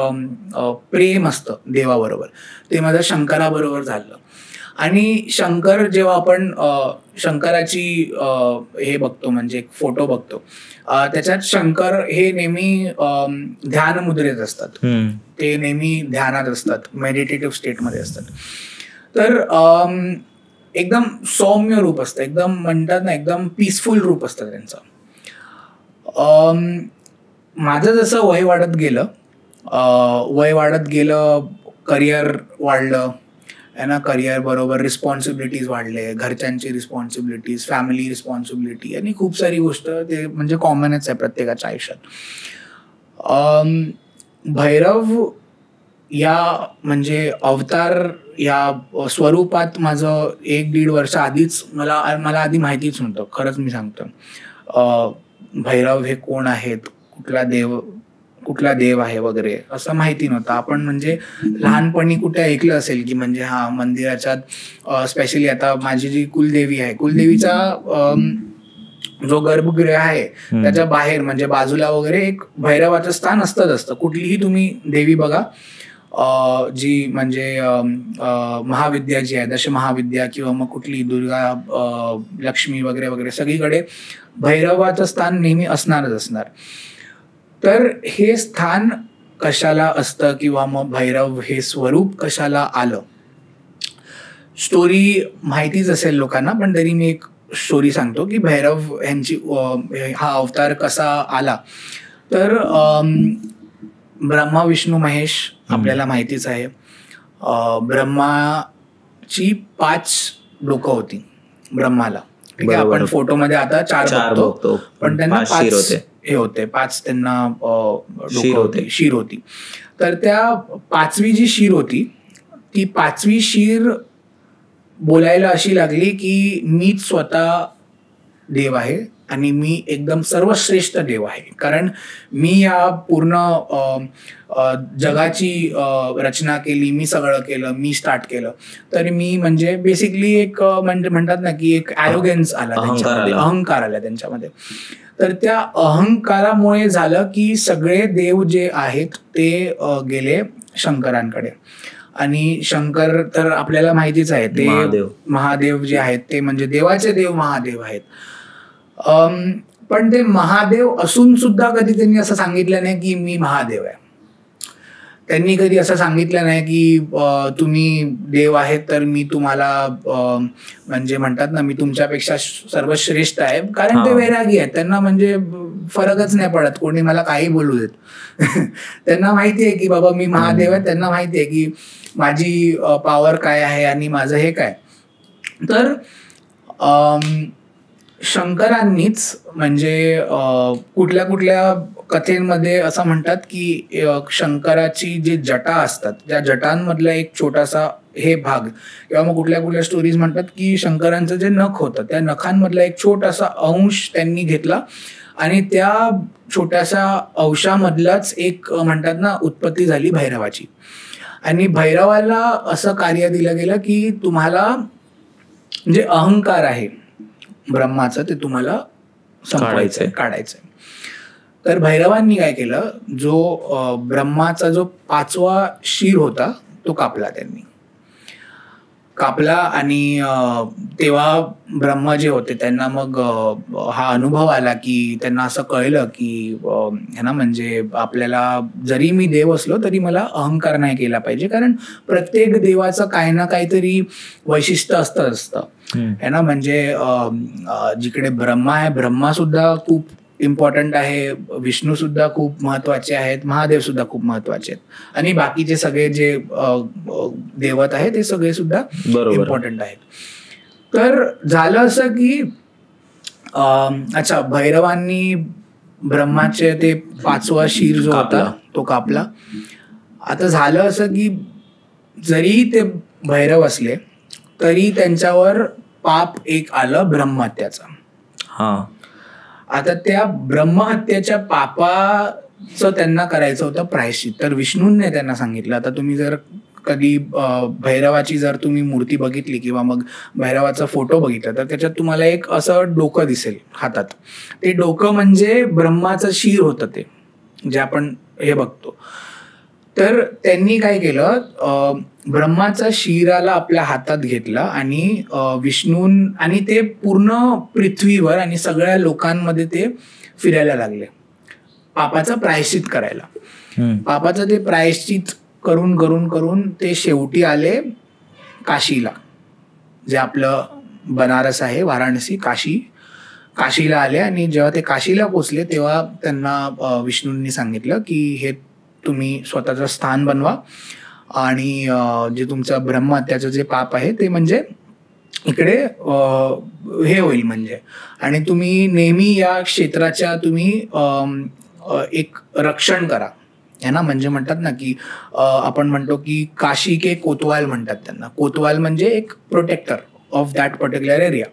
प्रेम असतं देवाबरोबर, ते माझं शंकराबरोबर झालं. आणि शंकर जेव्हा आपण शंकराची हे बघतो, म्हणजे एक फोटो बघतो, त्याच्यात शंकर हे नेहमी ध्यान मुद्रेत असतात, ते नेहमी ध्यानात असतात, मेडिटेटिव्ह स्टेटमध्ये असतात. तर एकदम सौम्य रूप असतं, एकदम म्हणतात ना एकदम पीसफुल रूप असतं त्यांचं. माझं जसं वय वाढत गेलं, करिअर वाढलं आहे ना, करिअर बरोबर रिस्पॉन्सिबिलिटीज वाढले, घरच्यांची रिस्पॉन्सिबिलिटीज, फॅमिली रिस्पॉन्सिबिलिटी आणि खूप सारी गोष्ट, ते म्हणजे कॉमनच आहे प्रत्येकाच्या आयुष्यात. भैरव या म्हणजे अवतार या स्वरूपात माझं 1-1.5 वर्ष आधीच मला आधी माहितीच नव्हतं, खरंच मी सांगतो. भैरव हे कोण आहेत, कुठला देव आहे वगैरे असं माहिती नव्हतं. आपण म्हणजे लहानपणी कुठे ऐकलं असेल की म्हणजे हा मंदिराच्यात स्पेशली आता माझी जी कुलदेवी आहे, कुलदेवीचा जो गर्भगृह आहे त्याच्या बाहेर म्हणजे बाजूला वगैरे एक भैरवाचं स्थान असतं. कुठलीही तुम्ही देवी बघा, जी म्हणजे महाविद्या जी आहे, दश महाविद्या किंवा मग कुठली दुर्गा, लक्ष्मी वगैरे वगैरे, सगळीकडे भैरवाचं स्थान नेहमी असणार. तर हे स्थान कशाला असतं किंवा मग भैरव हे स्वरूप कशाला आलं, स्टोरी माहितीच असेल लोकांना, पण तरी मी एक स्टोरी सांगतो की भैरव यांची हा अवतार कसा आला. तर ब्रह्मा विष्णू महेश आपल्याला माहितीच आहे. ब्रह्माची 5 डोकं होती ब्रह्माला, ठीक आहे. आपण फोटोमध्ये आता 4 बघतो, पण त्यांना 5 हे होते, 5 त्यांना शीर होती. तर त्या 5वी जी शीर होती, ती 5वी शीर बोलायला अशी लागली की मीच स्वतः देव आहे आणि मी एकदम सर्वश्रेष्ठ देव आहे, कारण मी या पूर्ण जगाची रचना केली, मी सगळं केलं, मी स्टार्ट केलं. तर मी म्हणजे बेसिकली एक म्हणजे म्हणतात ना की एक ॲरोगन्स आला, अहंकार आला त्यांच्यामध्ये. तर त्या अहंकारामुळे झालं की सगळे देव जे आहेत ते गेले शंकरांकडे. आणि शंकर तर आपल्याला माहितीच आहे, ते महादेव जे आहेत ते म्हणजे देवाचे देव महादेव आहेत. पण ते महादेव असून सुद्धा कधी त्यांनी असं सांगितलं नाही की मी महादेव आहे. त्यांनी कधी असं सांगितलं नाही की तुम्ही देव आहेत तर मी तुम्हाला म्हणजे म्हणतात ना मी तुमच्यापेक्षा सर्वश्रेष्ठ आहे, कारण ते वैरागी आहेत. त्यांना म्हणजे फरकच नाही पडत, कोणी मला काही बोलू देत. त्यांना माहिती आहे की बाबा मी महादेव आहे, त्यांना माहिती आहे की माझी पॉवर काय आहे आणि माझं हे काय. तर शंकरांनीच म्हणजे कुठल्या कुठल्या कथेमध्ये असं म्हणतात की शंकराची जे जटा असतात त्या जटांमधला एक छोटासा हे भाग, किंवा मग कुठल्या कुठल्या स्टोरीज म्हणतात की शंकरांचं जे नख होतं त्या नखांमधला एक छोटासा अंश त्यांनी घेतला आणि त्या छोट्याशा अंशामधलाच एक म्हणतात ना उत्पत्ती झाली भैरवाची. आणि भैरवाला असं कार्य दिलं गेलं की तुम्हाला जे अहंकार आहे ब्रह्माचं ते तुम्हाला संपवायचंय, काढायचंय. तर भैरवांनी काय केलं, जो ब्रह्माचा जो 5वा शीर होता तो कापला त्यांनी. आणि तेव्हा ब्रह्मा जे होते त्यांना मग हा अनुभव आला की त्यांना असं कळलं की है ना म्हणजे आपल्याला जरी मी देव असलो तरी मला अहंकार नाही केला पाहिजे, कारण प्रत्येक देवाचं काही ना काहीतरी वैशिष्ट्य असतं है ना. म्हणजे जिकडे ब्रह्मा आहे, ब्रह्मा सुद्धा खूप इम्पॉर्टंट आहे, विष्णू सुद्धा खूप महत्वाचे आहेत, महादेव सुद्धा खूप महत्वाचे आहेत आणि बाकीचे सगळे जे देवत आहेत ते सगळे सुद्धा इम्पॉर्टंट आहेत. तर झालं असं की अच्छा भैरवांनी ब्रह्माचे ते 5वा शीर जो होता तो कापला. आता झालं असं की जरी ते भैरव असले तरी त्यांच्यावर पाप एक आलं ब्रह्महत्याचं. आता त्या ब्रह्महत्येच्या पापाचं त्यांना करायचं होतं प्रायश्चित. तर विष्णूंनी त्यांना सांगितलं, आता तुम्ही जर कधी भैरवाची जर तुम्ही मूर्ती बघितली किंवा मग भैरवाचा फोटो बघितला तर त्याच्यात तुम्हाला एक असं डोकं दिसेल हातात. ते डोकं म्हणजे ब्रह्माचं शिर होतं ते, जे आपण हे बघतो. तर त्यांनी काय केलं, ब्रह्माचा शिराला आपल्या हातात घेतला आणि विष्णून आणि ते पूर्ण पृथ्वीवर आणि सगळ्या लोकांमध्ये ते फिरायला लागले पापाचं प्रायश्चित करायला. पापाचं ते प्रायश्चित करून करून करून ते शेवटी आले काशीला, जे आपलं बनारस आहे, वाराणसी, काशीला आले. आणि जेव्हा ते काशीला पोचले तेव्हा त्यांना विष्णूंनी सांगितलं की हे तुम्ही स्वतःचं स्थान बनवा आणि जे तुमचं ब्रह्महत्याचं जे पाप आहे ते म्हणजे इकडे हे होईल म्हणजे, आणि तुम्ही नेहमी या क्षेत्राच्या तुम्ही एक रक्षण करा है ना. म्हणजे म्हणतात ना की आपण म्हणतो की काशी के कोतवाल म्हणतात त्यांना. कोतवाल म्हणजे एक protector of that particular area.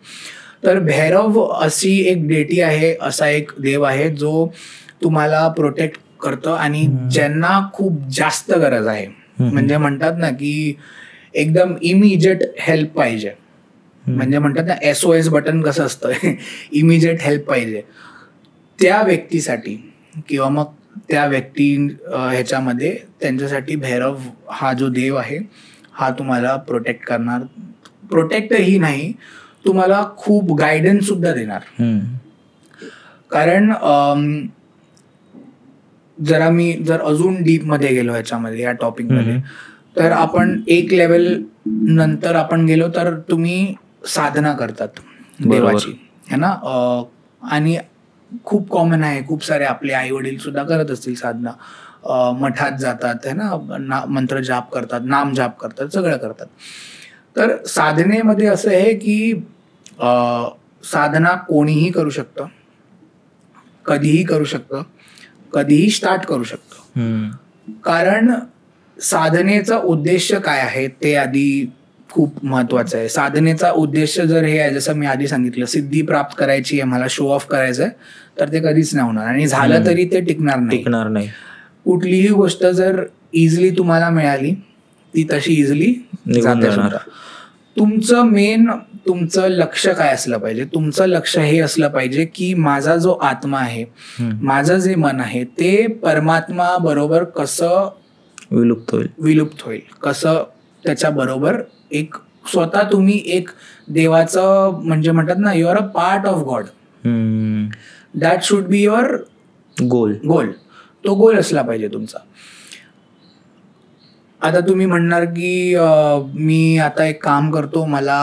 तर भैरव अशी एक डेटी आहे, असा एक देव आहे जो तुम्हाला प्रोटेक्ट करतो आणि ज्यांना खूप जास्त गरज आहे, म्हणजे म्हणतात ना की एकदम इमिजिएट हेल्प पाहिजे, म्हणजे म्हणतात ना SOS बटन कसं असतं, इमिजिएट हेल्प पाहिजे त्या व्यक्तीसाठी किंवा मग त्या व्यक्ती ह्याच्यामध्ये त्यांच्यासाठी भैरव हा जो देव आहे हा तुम्हाला प्रोटेक्ट करणार. प्रोटेक्टही नाही, तुम्हाला खूप गायडन्स सुद्धा देणार. कारण जर अजून डीप मध्ये गेलो ह्याच्यामध्ये, या टॉपिक मध्ये, तर आपण एक लेवल नंतर आपण गेलो तर तुम्ही साधना करतात देवाची है ना. आणि खूप कॉमन आहे, खूप सारे आपले आई वडील सुद्धा करत असतील साधना, मठात जातात है ना, मंत्र जाप करतात, नाम जाप करतात, सगळं करतात. तर साधनेमध्ये असं आहे की साधना कोणीही करू शकतं, कधीही करू शकतं, कधीही स्टार्ट करू शकतं. कारण साधनेचा उद्देश काय आहे ते आधी खूप महत्वाचं आहे. साधनेचा उद्देश जर हे आहे, जसं मी आधी सांगितलं, सिद्धी प्राप्त करायची आहे, मला शो ऑफ करायचं आहे, तर ते कधीच नाही होणार आणि झालं तरी ते टिकणार नाही. कुठलीही गोष्ट जर इझिली तुम्हाला मिळाली ती तशी इझिली जाते सुद्धा. तुमचं लक्ष काय असलं पाहिजे, तुमचं लक्ष हे असलं पाहिजे की माझा जो आत्मा आहे, माझं जे मन आहे ते परमात्मा बरोबर कसं विलुप्त होईल, कसं त्याच्या बरोबर एक स्वतः तुम्ही एक देवाचं, म्हणजे म्हणतात ना, you are a part of God, that should be your गोल. तो गोल असला पाहिजे तुमचा. आता तुम्ही म्हणणार की मी आता एक काम करतो, मला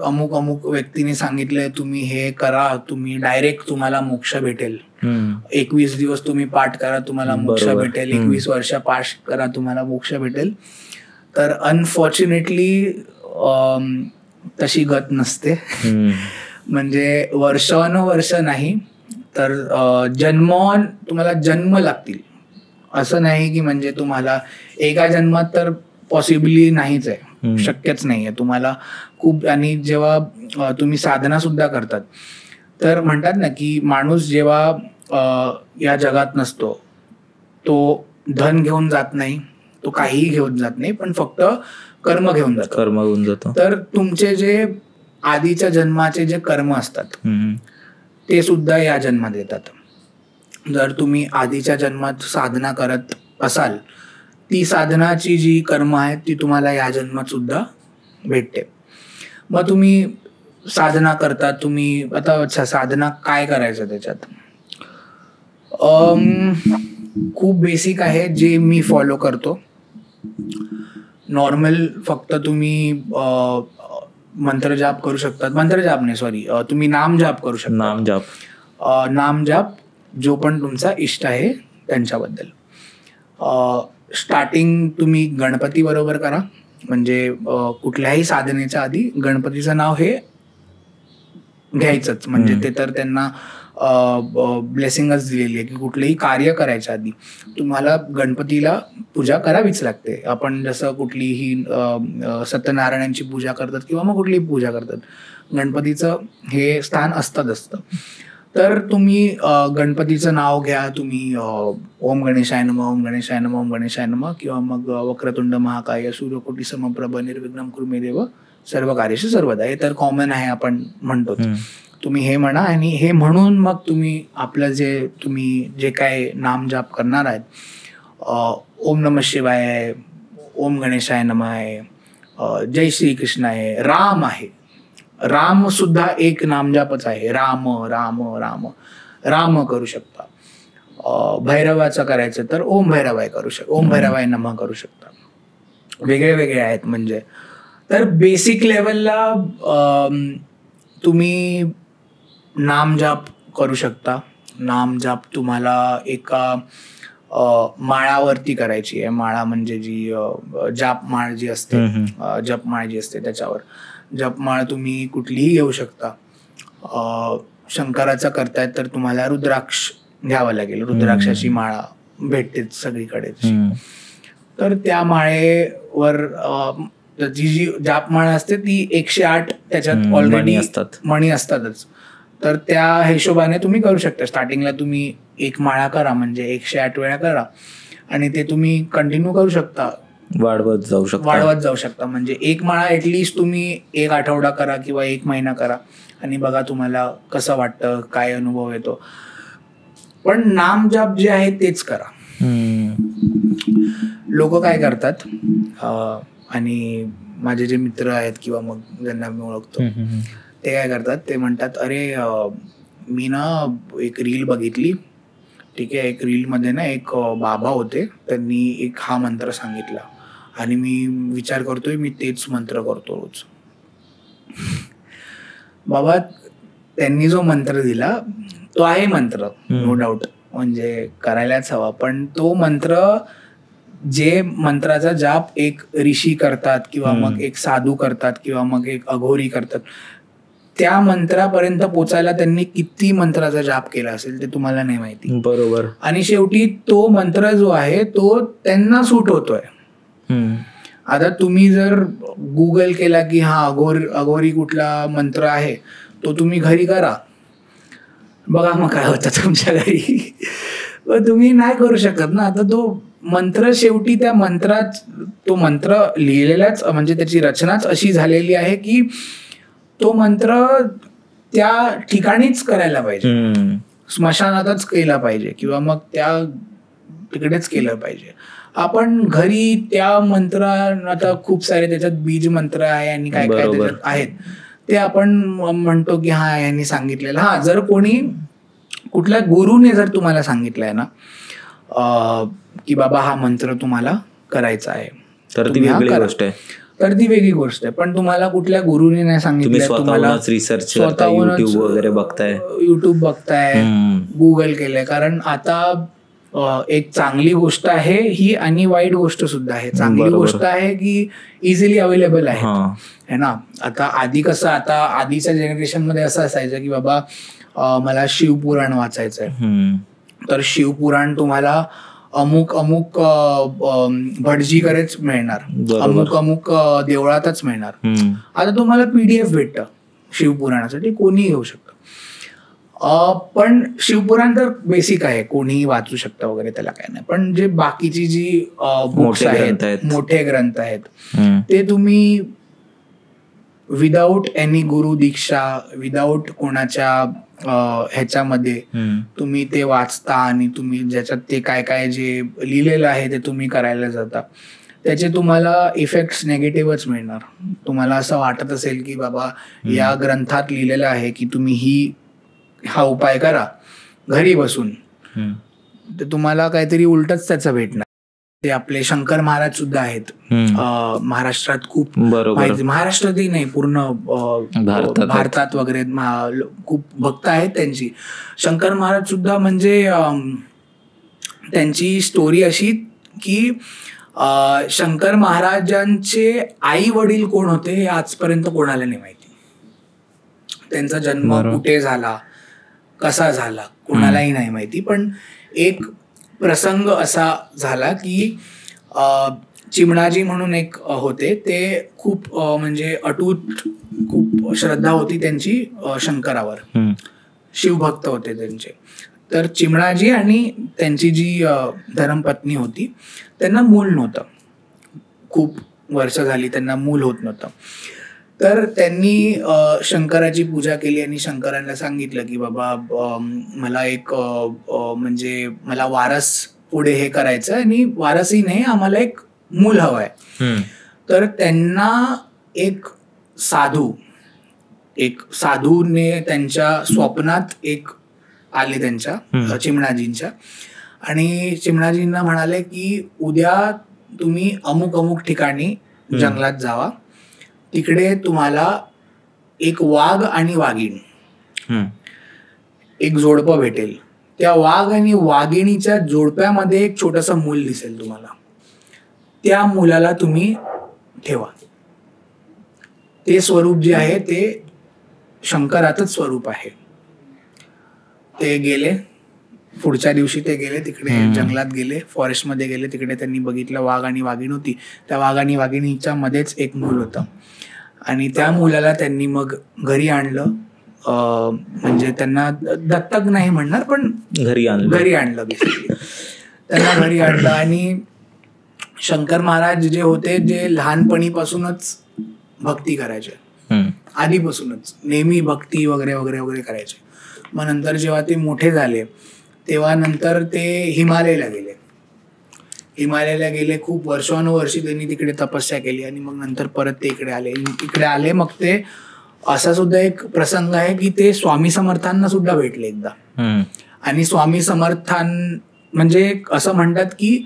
अमुक व्यक्तीने सांगितलंय तुम्ही हे करा, तुम्ही डायरेक्ट तुम्हाला मोक्ष भेटेल, 21 दिवस तुम्ही पाठ करा तुम्हाला मोक्ष भेटेल, 21 वर्ष पाठ करा तुम्हाला मोक्ष भेटेल. तर अनफॉर्च्युनेटली तशी गत नसते. म्हणजे वर्षानुवर्ष नाही तर तुम्हाला जन्म लागतील. असं नाही की म्हणजे तुम्हाला एका जन्मात तर पॉसिबली नाहीच आहे, शक्यच नाही आहे तुम्हाला खूप. आणि जेव्हा तुम्ही साधना सुद्धा करतात तर म्हणतात ना की माणूस जेव्हा या जगात नसतो तो धन घेऊन जात नाही, तो काहीही घेऊन जात नाही, पण फक्त कर्म घेऊन जातो. तर तुमचे जे आधीच्या जन्माचे जे कर्म असतात ते सुद्धा या जन्मात येतात. जर तुम्ही आधीच्या जन्मात साधना करत असाल, ती साधनाची जी कर्म आहेत ती तुम्हाला या जन्मात सुद्धा भेटते. मग तुम्ही साधना करता, तुम्ही आता साधना काय करायचं त्याच्यात खूप बेसिक आहे जे मी फॉलो करतो. नॉर्मल फक्त तुम्ही मंत्रजाप करू शकतात, मंत्रजाप नाही सॉरी, तुम्ही नामजाप करू शकता. नामजाप जो पण तुमचा इष्ट आहे त्यांच्याबद्दल. स्टार्टिंग तुम्ही गणपती बरोबर करा, म्हणजे कुठल्याही साधनेच्या आधी गणपतीचं नाव हे घ्यायचंच. म्हणजे ते तर त्यांना ब्लेसिंगच दिलेली आहे की कुठलेही कार्य करायच्या आधी तुम्हाला गणपतीला पूजा करावीच लागते. आपण जसं कुठलीही सत्यनारायणांची पूजा करतात किंवा मग कुठलीही पूजा करतात, गणपतीचं हे स्थान असतं. तर तुम्ही गणपतीचं नाव घ्या, तुम्ही ओम गणेशाय नमः, ओम गणेशाय नमः, ओम गणेशाय नमः, किंवा मग वक्रतुंड महाकाय सूर्यकोटी समप्रभ निर्विघ्नं कुरु मे देव सर्व कार्येषु सर्वदा, हे तर कॉमन आहे, आपण म्हणतो. तुम्ही हे म्हणा, आणि हे म्हणून मग तुम्ही आपलं तुम्ही जे काय नाम जाप करणार आहेत, ओम नमः शिवाय आहे, ओम गणेशाय नमः आहे, जय श्री कृष्ण आहे, राम आहे, राम सुद्धा एक नामजापच आहे. राम राम राम राम करू शकता. भैरवाचं करायचं तर ओम भैरवाय करू शकता, ओम भैरवाय नमः करू शकता. वेगळे वेगळे आहेत. म्हणजे तर बेसिक लेवलला तुम्ही नामजाप करू शकता. नामजाप तुम्हाला एका माळावरती करायची आहे. माळा म्हणजे जी जापमाळ जी असते, जपमाळ जी असते त्याच्यावर. जपमाळ तुम्ही कुठलीही घेऊ शकता. शंकराचा करतायत तर तुम्हाला रुद्राक्ष घ्यावं लागेल. रुद्राक्षाची माळा भेटते सगळीकडे. तर त्या माळेवर जी जापमाळ असते ती 108 त्याच्यात ऑलरेडी मणी असतातच. तर त्या हिशोबाने तुम्ही करू शकता. स्टार्टिंगला तुम्ही एक माळा करा, म्हणजे 108 वेळा करा, आणि ते तुम्ही कंटिन्यू करू शकता, वाढवत जाऊ शकता. म्हणजे एक माळा ऍटलिस्ट तुम्ही 1 आठवडा करा किंवा 1 महिना करा, आणि बघा तुम्हाला कसं वाटतं, काय अनुभव येतो. पण नामजाप जे आहे तेच करा. लोक काय करतात, आणि माझे जे मित्र आहेत किंवा मग ज्यांना मी ओळखतो ते काय करतात, ते म्हणतात, अरे मी ना एक रील बघितली, ठीक आहे, एक रीलमध्ये ना एक बाबा होते, त्यांनी एक हा मंत्र सांगितला आणि मी विचार करतोय मी तेच मंत्र करतो रोज. बाबा, त्यांनी जो मंत्र दिला तो आहे मंत्र, नो डाऊट, म्हणजे करायलाच हवा. पण तो मंत्र, जे मंत्राचा जाप एक ऋषी करतात किंवा मग एक साधू करतात किंवा मग एक अघोरी करतात, त्या मंत्रापर्यंत पोचायला त्यांनी किती मंत्राचा जाप केला असेल ते तुम्हाला नाही माहिती. बरोबर. आणि शेवटी तो मंत्र जो आहे तो त्यांना सूट होतोय. आता तुम्ही जर गुगल केला की हा अघोरी कुठला मंत्र आहे, तो तुम्ही घरी करा, बघा मग काय होतं तुमच्या घरी. तुम्ही नाही करू शकत ना. आता तो मंत्र शेवटी त्या मंत्रात, तो मंत्र लिहिलेलाच, म्हणजे त्याची रचनाच अशी झालेली आहे की तो मंत्र त्या ठिकाणीच करायला पाहिजे, स्मशानातच केला पाहिजे किंवा मग त्या तिकडेच केलं पाहिजे. आपण घरी त्या मंत्र, आता खूप सारे त्याच्यात बीज मंत्र आहे आणि काय काय त्याच्यात आहेत, ते आपण म्हणतो की हा यांनी सांगितलेलं. हा, जर कोणी कुठल्या गुरुने जर तुम्हाला सांगितलंय ना की बाबा हा मंत्र तुम्हाला करायचा आहे, तर ती वेगळी गोष्ट आहे. तर ती वेगळी गोष्ट आहे. पण तुम्हाला कुठल्या गुरुने नाही सांगितलं, तुम्हाला रिसर्च स्वतःहूनच युट्यूब बघताय, गुगल केलंय. कारण आता एक चांगली गोष्ट आहे ही आणि वाईट गोष्ट सुद्धा आहे. चांगली गोष्ट आहे की इझिली अवेलेबल आहे ना. आता आधी कसं, आता आधीच्या जनरेशन मध्ये असं असायचं की बाबा मला शिवपुराण वाचायचंय, तर शिवपुराण तुम्हाला अमुक अमुक भटजीकडेच मिळणार, अमुक अमुक देवळातच मिळणार. आता तुम्हाला PDF भेटतं शिवपुराणासाठी, कोणीही घेऊ शकतं. पण शिवपुराण तर बेसिक आहे, कोणीही वाचू शकतं वगैरे, त्याला काय नाही. पण जे बाकीची जी बुक्स आहेत, मोठे ग्रंथ आहेत, ते तुम्ही विदाऊट एनी गुरु दीक्षा, विदाऊट कोणाच्या ह्याच्यामध्ये तुम्ही ते वाचता, आणि तुम्ही ज्याच्यात ते काय काय जे लिहिलेलं आहे ते तुम्ही करायला जाता, त्याचे तुम्हाला इफेक्ट्स निगेटिव्हच मिळणार. तुम्हाला असं वाटत असेल की बाबा या ग्रंथात लिहिलेलं आहे की तुम्ही हा उपाय करा घरी बसून, तर तुम्हाला काहीतरी उलटच त्याचं भेटणार. ते आपले शंकर महाराज सुद्धा आहेत महाराष्ट्रात, खूप महाराष्ट्रातही नाही, पूर्ण भारतात वगैरे खूप भक्त आहेत त्यांची. शंकर महाराज सुद्धा, म्हणजे त्यांची स्टोरी अशी की शंकर महाराजांचे आई वडील कोण होते हे आजपर्यंत कोणाला नाही माहिती. त्यांचा जन्म कुठे झाला, कसा झाला, कोणालाही नाही माहिती. पण एक प्रसंग असा झाला की चिमणाजी म्हणून एक होते, ते खूप म्हणजे अटूट खूप श्रद्धा होती त्यांची शंकरावर. शिवभक्त होते त्यांचे. तर चिमणाजी आणि त्यांची जी धर्मपत्नी होती त्यांना मूल नव्हतं, खूप वर्ष झाली त्यांना मूल होत नव्हतं. तर त्यांनी शंकराची पूजा केली आणि शंकरांना सांगितलं की बाबा मला एक म्हणजे मला वारस पुढे हे करायचं आणि वारसही नाही, आम्हाला एक मूल हवं आहे. तर त्यांना एक साधूने त्यांच्या स्वप्नात एक आले त्यांच्या चिमणाजींच्या, आणि चिमणाजींना म्हणाले की उद्या तुम्ही अमुक अमुक ठिकाणी जंगलात जावा, तिकडे तुम्हाला एक वाघ आणि वाघीण एक जोडपं भेटेल. त्या वाघ आणि वाघिणीच्या जोडप्यामध्ये एक छोटंसं मूल दिसेल तुम्हाला, त्या मुलाला तुम्ही ठेवा. ते स्वरूप जे आहे ते शंकराचंच स्वरूप आहे. ते गेले, पुढच्या दिवशी ते गेले तिकडे जंगलात गेले, फॉरेस्टमध्ये गेले. तिकडे त्यांनी बघितलं वाघ आणि वाघीण होती. त्या वाघ आणि वाघिणीच्या मध्येच एक मूल होतं आणि त्या मुलाला त्यांनी मग घरी आणलं. म्हणजे त्यांना दत्तक नाही म्हणणार, पण घरी आणलं बेसिकली. त्यांना घरी आणलं आणि शंकर महाराज जे होते, जे लहानपणीपासूनच भक्ती करायचे, आधीपासूनच नेहमी भक्ती वगैरे वगैरे वगैरे करायचे. मग नंतर जेव्हा ते मोठे झाले तेव्हा नंतर ते हिमालयाला गेले. खूप वर्षानुवर्षी त्यांनी तिकडे तपस्या केली आणि मग नंतर परत ते इकडे आले. मग ते असा सुद्धा एक प्रसंग आहे की ते स्वामी समर्थांना सुद्धा भेटले एकदा. आणि स्वामी समर्थां म्हणजे असं म्हणतात की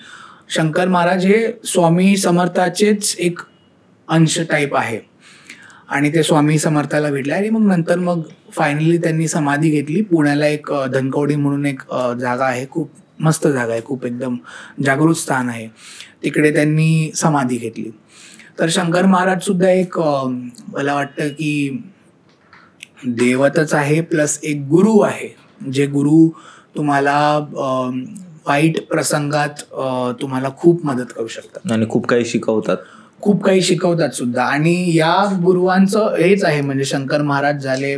शंकर महाराज हे स्वामी समर्थाचेच एक अंश टाईप आहे. आणि ते स्वामी समर्थाला भेटले आणि मग नंतर मग फायनली त्यांनी समाधी घेतली. पुण्याला एक धनकवडी म्हणून एक जागा आहे, खूप मस्त जागा आहे, खूप एकदम जागृत स्थान आहे, तिकडे त्यांनी समाधी घेतली. तर शंकर महाराज सुद्धा एक मला वाटतं की देवतच आहे प्लस एक गुरु आहे, जे गुरु तुम्हाला वाईट प्रसंगात तुम्हाला खूप मदत करू शकतात आणि खूप काही शिकवतात सुद्धा. आणि या गुरुवांचं हेच आहे, म्हणजे शंकर महाराज झाले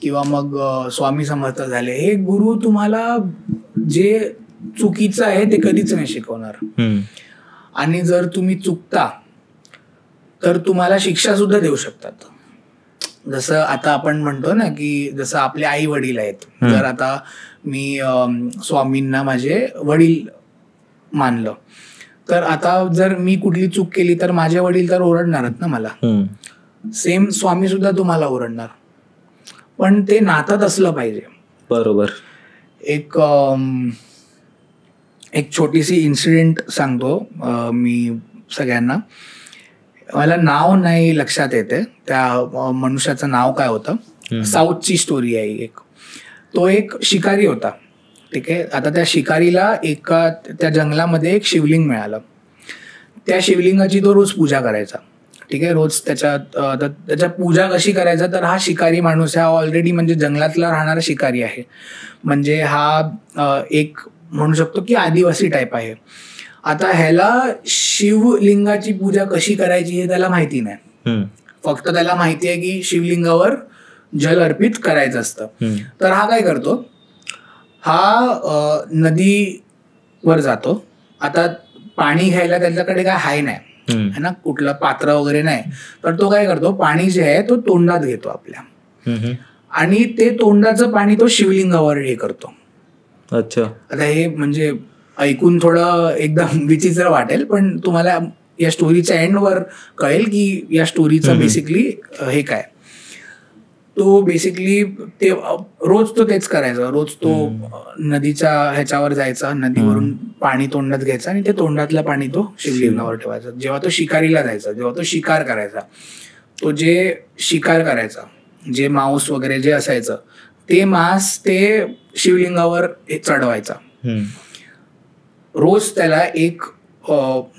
किंवा मग स्वामी समर्थ झाले, हे गुरु तुम्हाला जे चुकीचं आहे ते कधीच नाही शिकवणार. आणि जर तुम्ही चुकता तर तुम्हाला शिक्षा सुद्धा देऊ शकतात. जसं आता आपण म्हणतो ना की जसं आपले आई वडील आहेत, जर आता मी स्वामींना माझे वडील मानलं, तर आता जर मी कुठली चूक केली तर माझे वडील तर ओरडणारच ना मला. सेम स्वामी सुद्धा तुम्हाला ओरडणार, पण ते नातं असलं पाहिजे. बरोबर. एक छोटीशी इन्सिडेंट सांगतो मी सगळ्यांना. मला नाव नाही लक्षात येते त्या मनुष्याचं नाव काय होतं. साऊथची स्टोरी आहे एक. तो एक शिकारी होता, ठीक आहे. आता त्या शिकारीला त्या जंगलामध्ये एक शिवलिंग मिळालं. त्या शिवलिंगाची तो रोज पूजा करायचा, ठीक आहे. रोज त्याच्या पूजा कशी करायचा, तर हा शिकारी माणूस हा ऑलरेडी म्हणजे जंगलातला राहणारा शिकारी आहे. म्हणजे हा एक म्हणू शकतो की आदिवासी टाईप आहे. आता ह्याला शिवलिंगाची पूजा कशी करायची हे त्याला माहिती नाही. फक्त त्याला माहिती आहे की शिवलिंगावर जल अर्पित करायचं असतं. तर हा काय करतो, हा नदीवर जातो. आता पाणी घ्यायला त्यांच्याकडे काय हाय नाही है ना, कुठलं पात्र वगैरे नाही. तर तो काय करतो, पाणी जे आहे तो तोंडात घेतो आपल्या, आणि ते तोंडाचं पाणी तो शिवलिंगावर हे करतो. अच्छा. आता हे म्हणजे ऐकून थोडं एकदम विचित्र वाटेल, पण तुम्हाला या स्टोरीच्या एंडवर कळेल की या स्टोरीचं बेसिकली हे काय. तो बेसिकली ते रोज तो तेच करायचा. रोज तो नदीच्या ह्याच्यावर जायचा, नदीवरून पाणी तोंडात घ्यायचा आणि ते तोंडातलं पाणी तो शिवलिंगावर ठेवायचा. जेव्हा तो शिकारीला जायचा, जेव्हा तो शिकार करायचा, तो जे शिकार करायचा, जे मांस वगैरे जे असायचं ते मांस ते शिवलिंगावर चढवायचा. रोज त्याला एक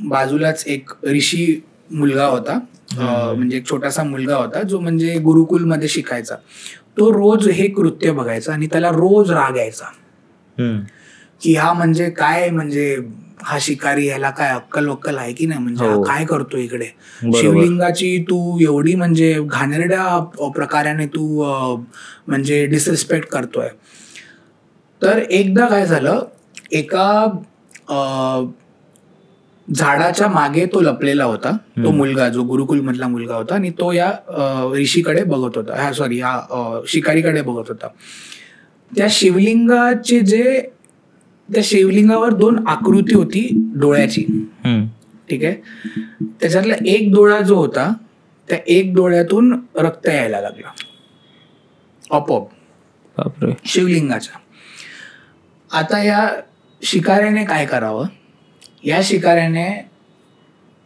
बाजूलाच एक ऋषी मुलगा होता, म्हणजे एक छोटासा मुलगा होता जो म्हणजे गुरुकुलमध्ये शिकायचा. तो रोज हे कृत्य बघायचा आणि त्याला रोज राग यायचा. की हा म्हणजे काय, म्हणजे हा शिकारी, ह्याला काय अक्कल वक्कल आहे की नाही, म्हणजे हा काय करतो इकडे, शिवलिंगाची तू एवढी म्हणजे घाणेरड्या प्रकाराने तू म्हणजे डिसरिस्पेक्ट करतोय. तर एकदा काय झालं, एका झाडाच्या मागे तो लपलेला होता, तो मुलगा जो गुरुकुल मधला मुलगा होता, आणि तो या ऋषीकडे बघत होता, या शिकारीकडे बघत होता. त्या शिवलिंगाचे त्या शिवलिंगावर 2 आकृती होती डोळ्याची, ठीक आहे. त्याच्यातला एक डोळा जो होता, त्या एक डोळ्यातून रक्त यायला लागला आपोआप शिवलिंगाच्या. आता या शिकाऱ्याने काय करावं, या शिकाऱ्याने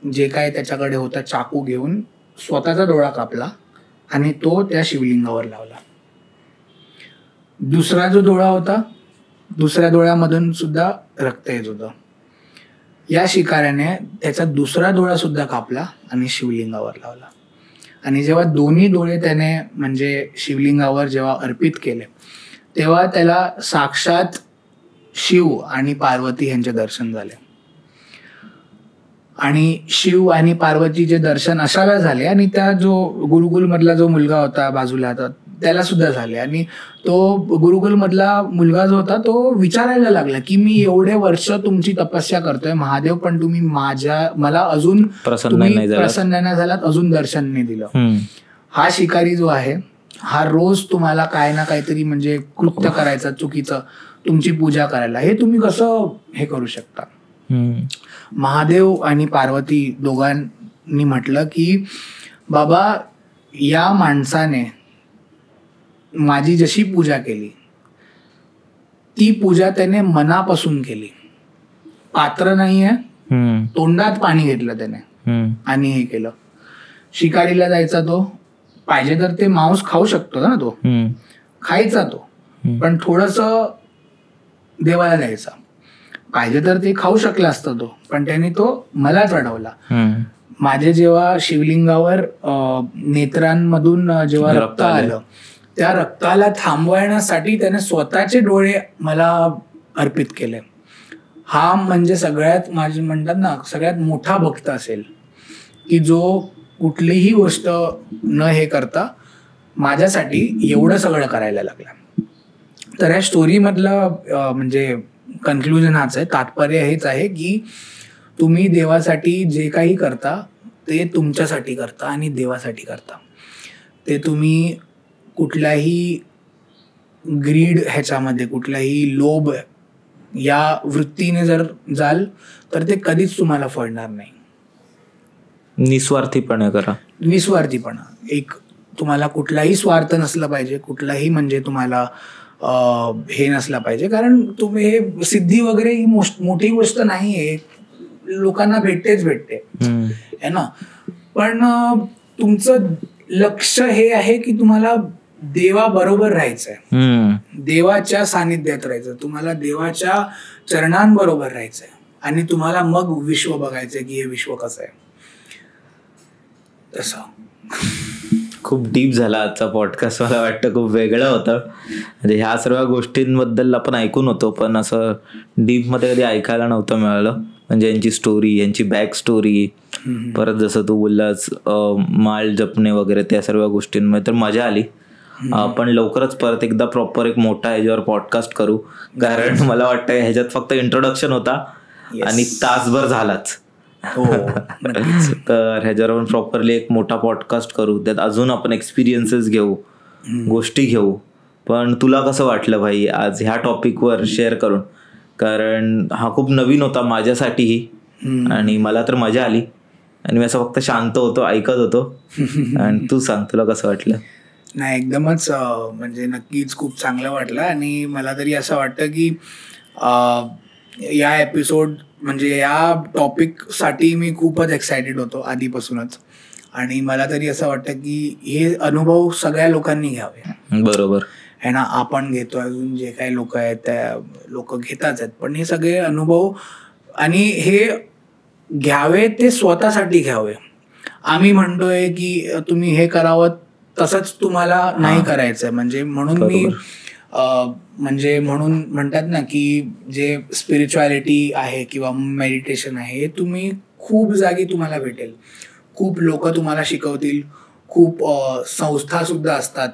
जे काय त्याच्याकडे होता चाकू घेऊन स्वतःचा डोळा कापला आणि तो त्या शिवलिंगावर लावला. दुसरा जो डोळा होता, दुसऱ्या डोळ्यामधून सुद्धा रक्त येत होतं. या शिकाऱ्याने त्याचा दुसरा डोळा सुद्धा कापला आणि शिवलिंगावर लावला. आणि जेव्हा दोन्ही डोळे त्याने म्हणजे शिवलिंगावर जेव्हा अर्पित केले, तेव्हा त्याला साक्षात शिव आणि पार्वती यांचे दर्शन झाले. आणि शिव आणि पार्वतीचे दर्शन अशा झाले, आणि त्या जो गुरुकुल मधला जो मुलगा होता बाजूला होता त्याला सुद्धा झाले. आणि तो गुरुकुल मधला मुलगा जो होता तो विचारायला लागला की मी एवढे वर्ष तुमची तपस्या करतोय महादेव, पण तुम्ही मला अजून प्रसन्न नाही झालात, अजून दर्शन नाही दिलं. हा शिकारी जो आहे हा रोज तुम्हाला काय ना काहीतरी म्हणजे कृत्य करायचं चुकीचं, तुमची पूजा करायला, हे तुम्ही कसं हे करू शकता. महादेव आणि पार्वती दोघांनी म्हटलं की बाबा, या माणसाने माझी जशी पूजा केली ती पूजा त्याने मनापासून केली, पात्र नाहीये, तोंडात पाणी घेतलं त्याने आणि हे केलं. शिकारीला जायचा तो, पाहिजे तर ते मांस खाऊ शकतो ना, तो खायचा तो, पण थोडस देवाला द्यायचा. पाहिजे तर ते खाऊ शकला असतं तो, पण त्याने तो मला चढवला. माझे जेव्हा शिवलिंगावर नेत्रांमधून जेव्हा रक्त आलं, त्या रक्ताला थांबवण्यासाठी त्याने स्वतःचे डोळे मला अर्पित केले. हा म्हणजे सगळ्यात, माझे म्हणतात ना, सगळ्यात मोठा भक्त असेल की जो कुठलीही गोष्ट न हे करता माझ्यासाठी एवढं सगळं करायला लागला. तर या स्टोरी मधलं म्हणजे कन्क्लुजन हाच आहे, तात्पर्य हेच आहे की तुम्ही देवासाठी जे काही करता ते तुमच्यासाठी करता आणि देवासाठी करता. ते तुम्ही कुठल्याही ग्रीड ह्याच्यामध्ये, कुठल्याही लोभ या वृत्तीने जर जाल तर ते कधीच तुम्हाला फळणार नाही. निस्वार्थीपणे करा, निस्वार्थीपणा. एक तुम्हाला कुठलाही स्वार्थ नसला पाहिजे, कुठलाही म्हणजे तुम्हाला हे नसला पाहिजे, कारण तुम्ही हे सिद्धी वगैरे ही मोठी गोष्ट नाहीये, लोकांना भेटते है ना. पण तुमचं लक्ष हे आहे की तुम्हाला देवा बरोबर राहायचंय, देवाच्या सानिध्यात राहायचं, तुम्हाला देवाच्या चरणांबरोबर राहायचंय, आणि तुम्हाला मग विश्व बघायचंय की हे विश्व कसं आहे. तसं खूप डीप झाला आजचा पॉडकास्ट. मला वाटतं खूप वेगळं होतं. म्हणजे ह्या सर्व गोष्टींबद्दल आपण ऐकून होतो, पण असं डीपमध्ये कधी ऐकायला नव्हतं मिळालं. म्हणजे यांची स्टोरी, यांची बॅक स्टोरी, परत जसं तू बोललास माळ जपणे वगैरे, त्या सर्व गोष्टींमध्ये तर मजा आली. आपण लवकरच परत एकदा प्रॉपर एक मोठा ह्याच्यावर पॉडकास्ट करू, कारण मला वाटतं ह्याच्यात फक्त इंट्रोडक्शन होता आणि तासभर झालाच. तर ह्याच्यावर आपण प्रॉपरली एक मोठा पॉडकास्ट करू, त्यात अजून आपण एक्सपिरियन्सेस घेऊ, गोष्टी घेऊ. पण तुला कसं वाटलं भाई आज ह्या टॉपिकवर शेअर करून? कारण हा खूप नवीन होता माझ्यासाठीही, आणि मला तर मजा आली, आणि मी असं फक्त शांत होतो, ऐकत होतो. आणि तू सांग, तुला कसं वाटलं? नाही, एकदमच म्हणजे नक्कीच खूप चांगलं वाटलं. आणि मला तरी असं वाटतं की या एपिसोड म्हणजे या टॉपिकसाठी मी खूपच एक्सायटेड होतो आधीपासूनच. आणि मला तरी असं वाटतं की हे अनुभव सगळ्या लोकांनी घ्यावे. बरोबर आहे ना. आपण घेतो, अजून जे काही लोक आहेत त्या लोक घेताच आहेत, पण हे सगळे अनुभव आणि हे घ्यावे ते स्वतःसाठी घ्यावे. आम्ही म्हणतोय की तुम्ही हे करावं, तसंच तुम्हाला नाही करायचंय. म्हणजे म्हणून मी म्हणजे म्हणून म्हणतात ना की जे स्पिरिच्युअलिटी आहे किंवा मेडिटेशन आहे हे तुम्ही खूप जागी तुम्हाला भेटेल. खूप लोक तुम्हाला शिकवतील, खूप संस्था सुद्धा असतात.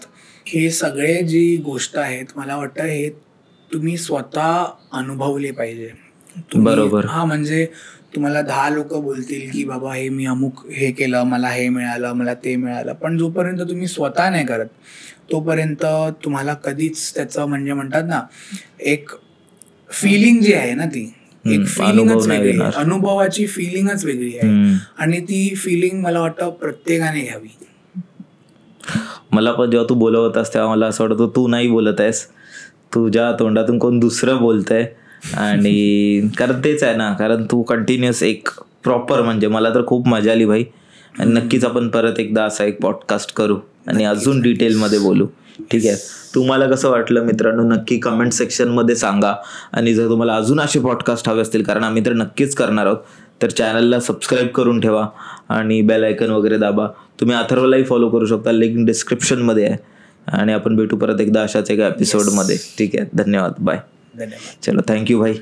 हे सगळे जी गोष्ट आहेत मला वाटतं हे तुम्ही स्वतः अनुभवले पाहिजे. बरोबर. हा म्हणजे तुम्हाला 10 लोक बोलतील की बाबा हे मी अमुक हे केलं, मला हे मिळालं, मला ते मिळालं, पण जोपर्यंत तुम्ही स्वतः नाही करत तोपर्यंत तुम्हाला कधीच त्याचं म्हणजे म्हणतात ना एक फिलिंग जी आहे ना ती एक फिलिंगच वेगळी आहे, अनुभवाची फिलिंगच वेगळी आहे. आणि ती फिलिंग मला वाटतं प्रत्येकाने घ्यावी. मला पण जेव्हा तू बोलत होतास तेव्हा मला असं वाटतं तू नाही बोलत आहेस, तुझ्या तोंडातून कोण दुसरं बोलतंय. आणि कारण तेच आहे ना, कारण तू कंटिन्युअस एक प्रॉपर म्हणजे मला तर खूप मजा आली भाई. आणि नक्कीच आपण परत एकदा असा एक पॉडकास्ट करू आणि अजून डिटेलमध्ये बोलू. ठीक आहे. तुम्हाला कसं वाटलं मित्रांनो नक्की कमेंट सेक्शनमध्ये सांगा. आणि जर तुम्हाला अजून असे पॉडकास्ट हवे असतील, कारण आम्ही तर नक्कीच करणार आहोत, तर चॅनलला सबस्क्राईब करून ठेवा आणि बेल आयकन वगैरे दाबा. तुम्ही अथर्वलाही फॉलो करू शकता, लिंक डिस्क्रिप्शनमध्ये आहे. आणि आपण भेटू परत एकदा अशाच एका एपिसोडमध्ये. ठीक आहे. धन्यवाद. बाय. धन्यवाद. चलो, थँक्यू भाई.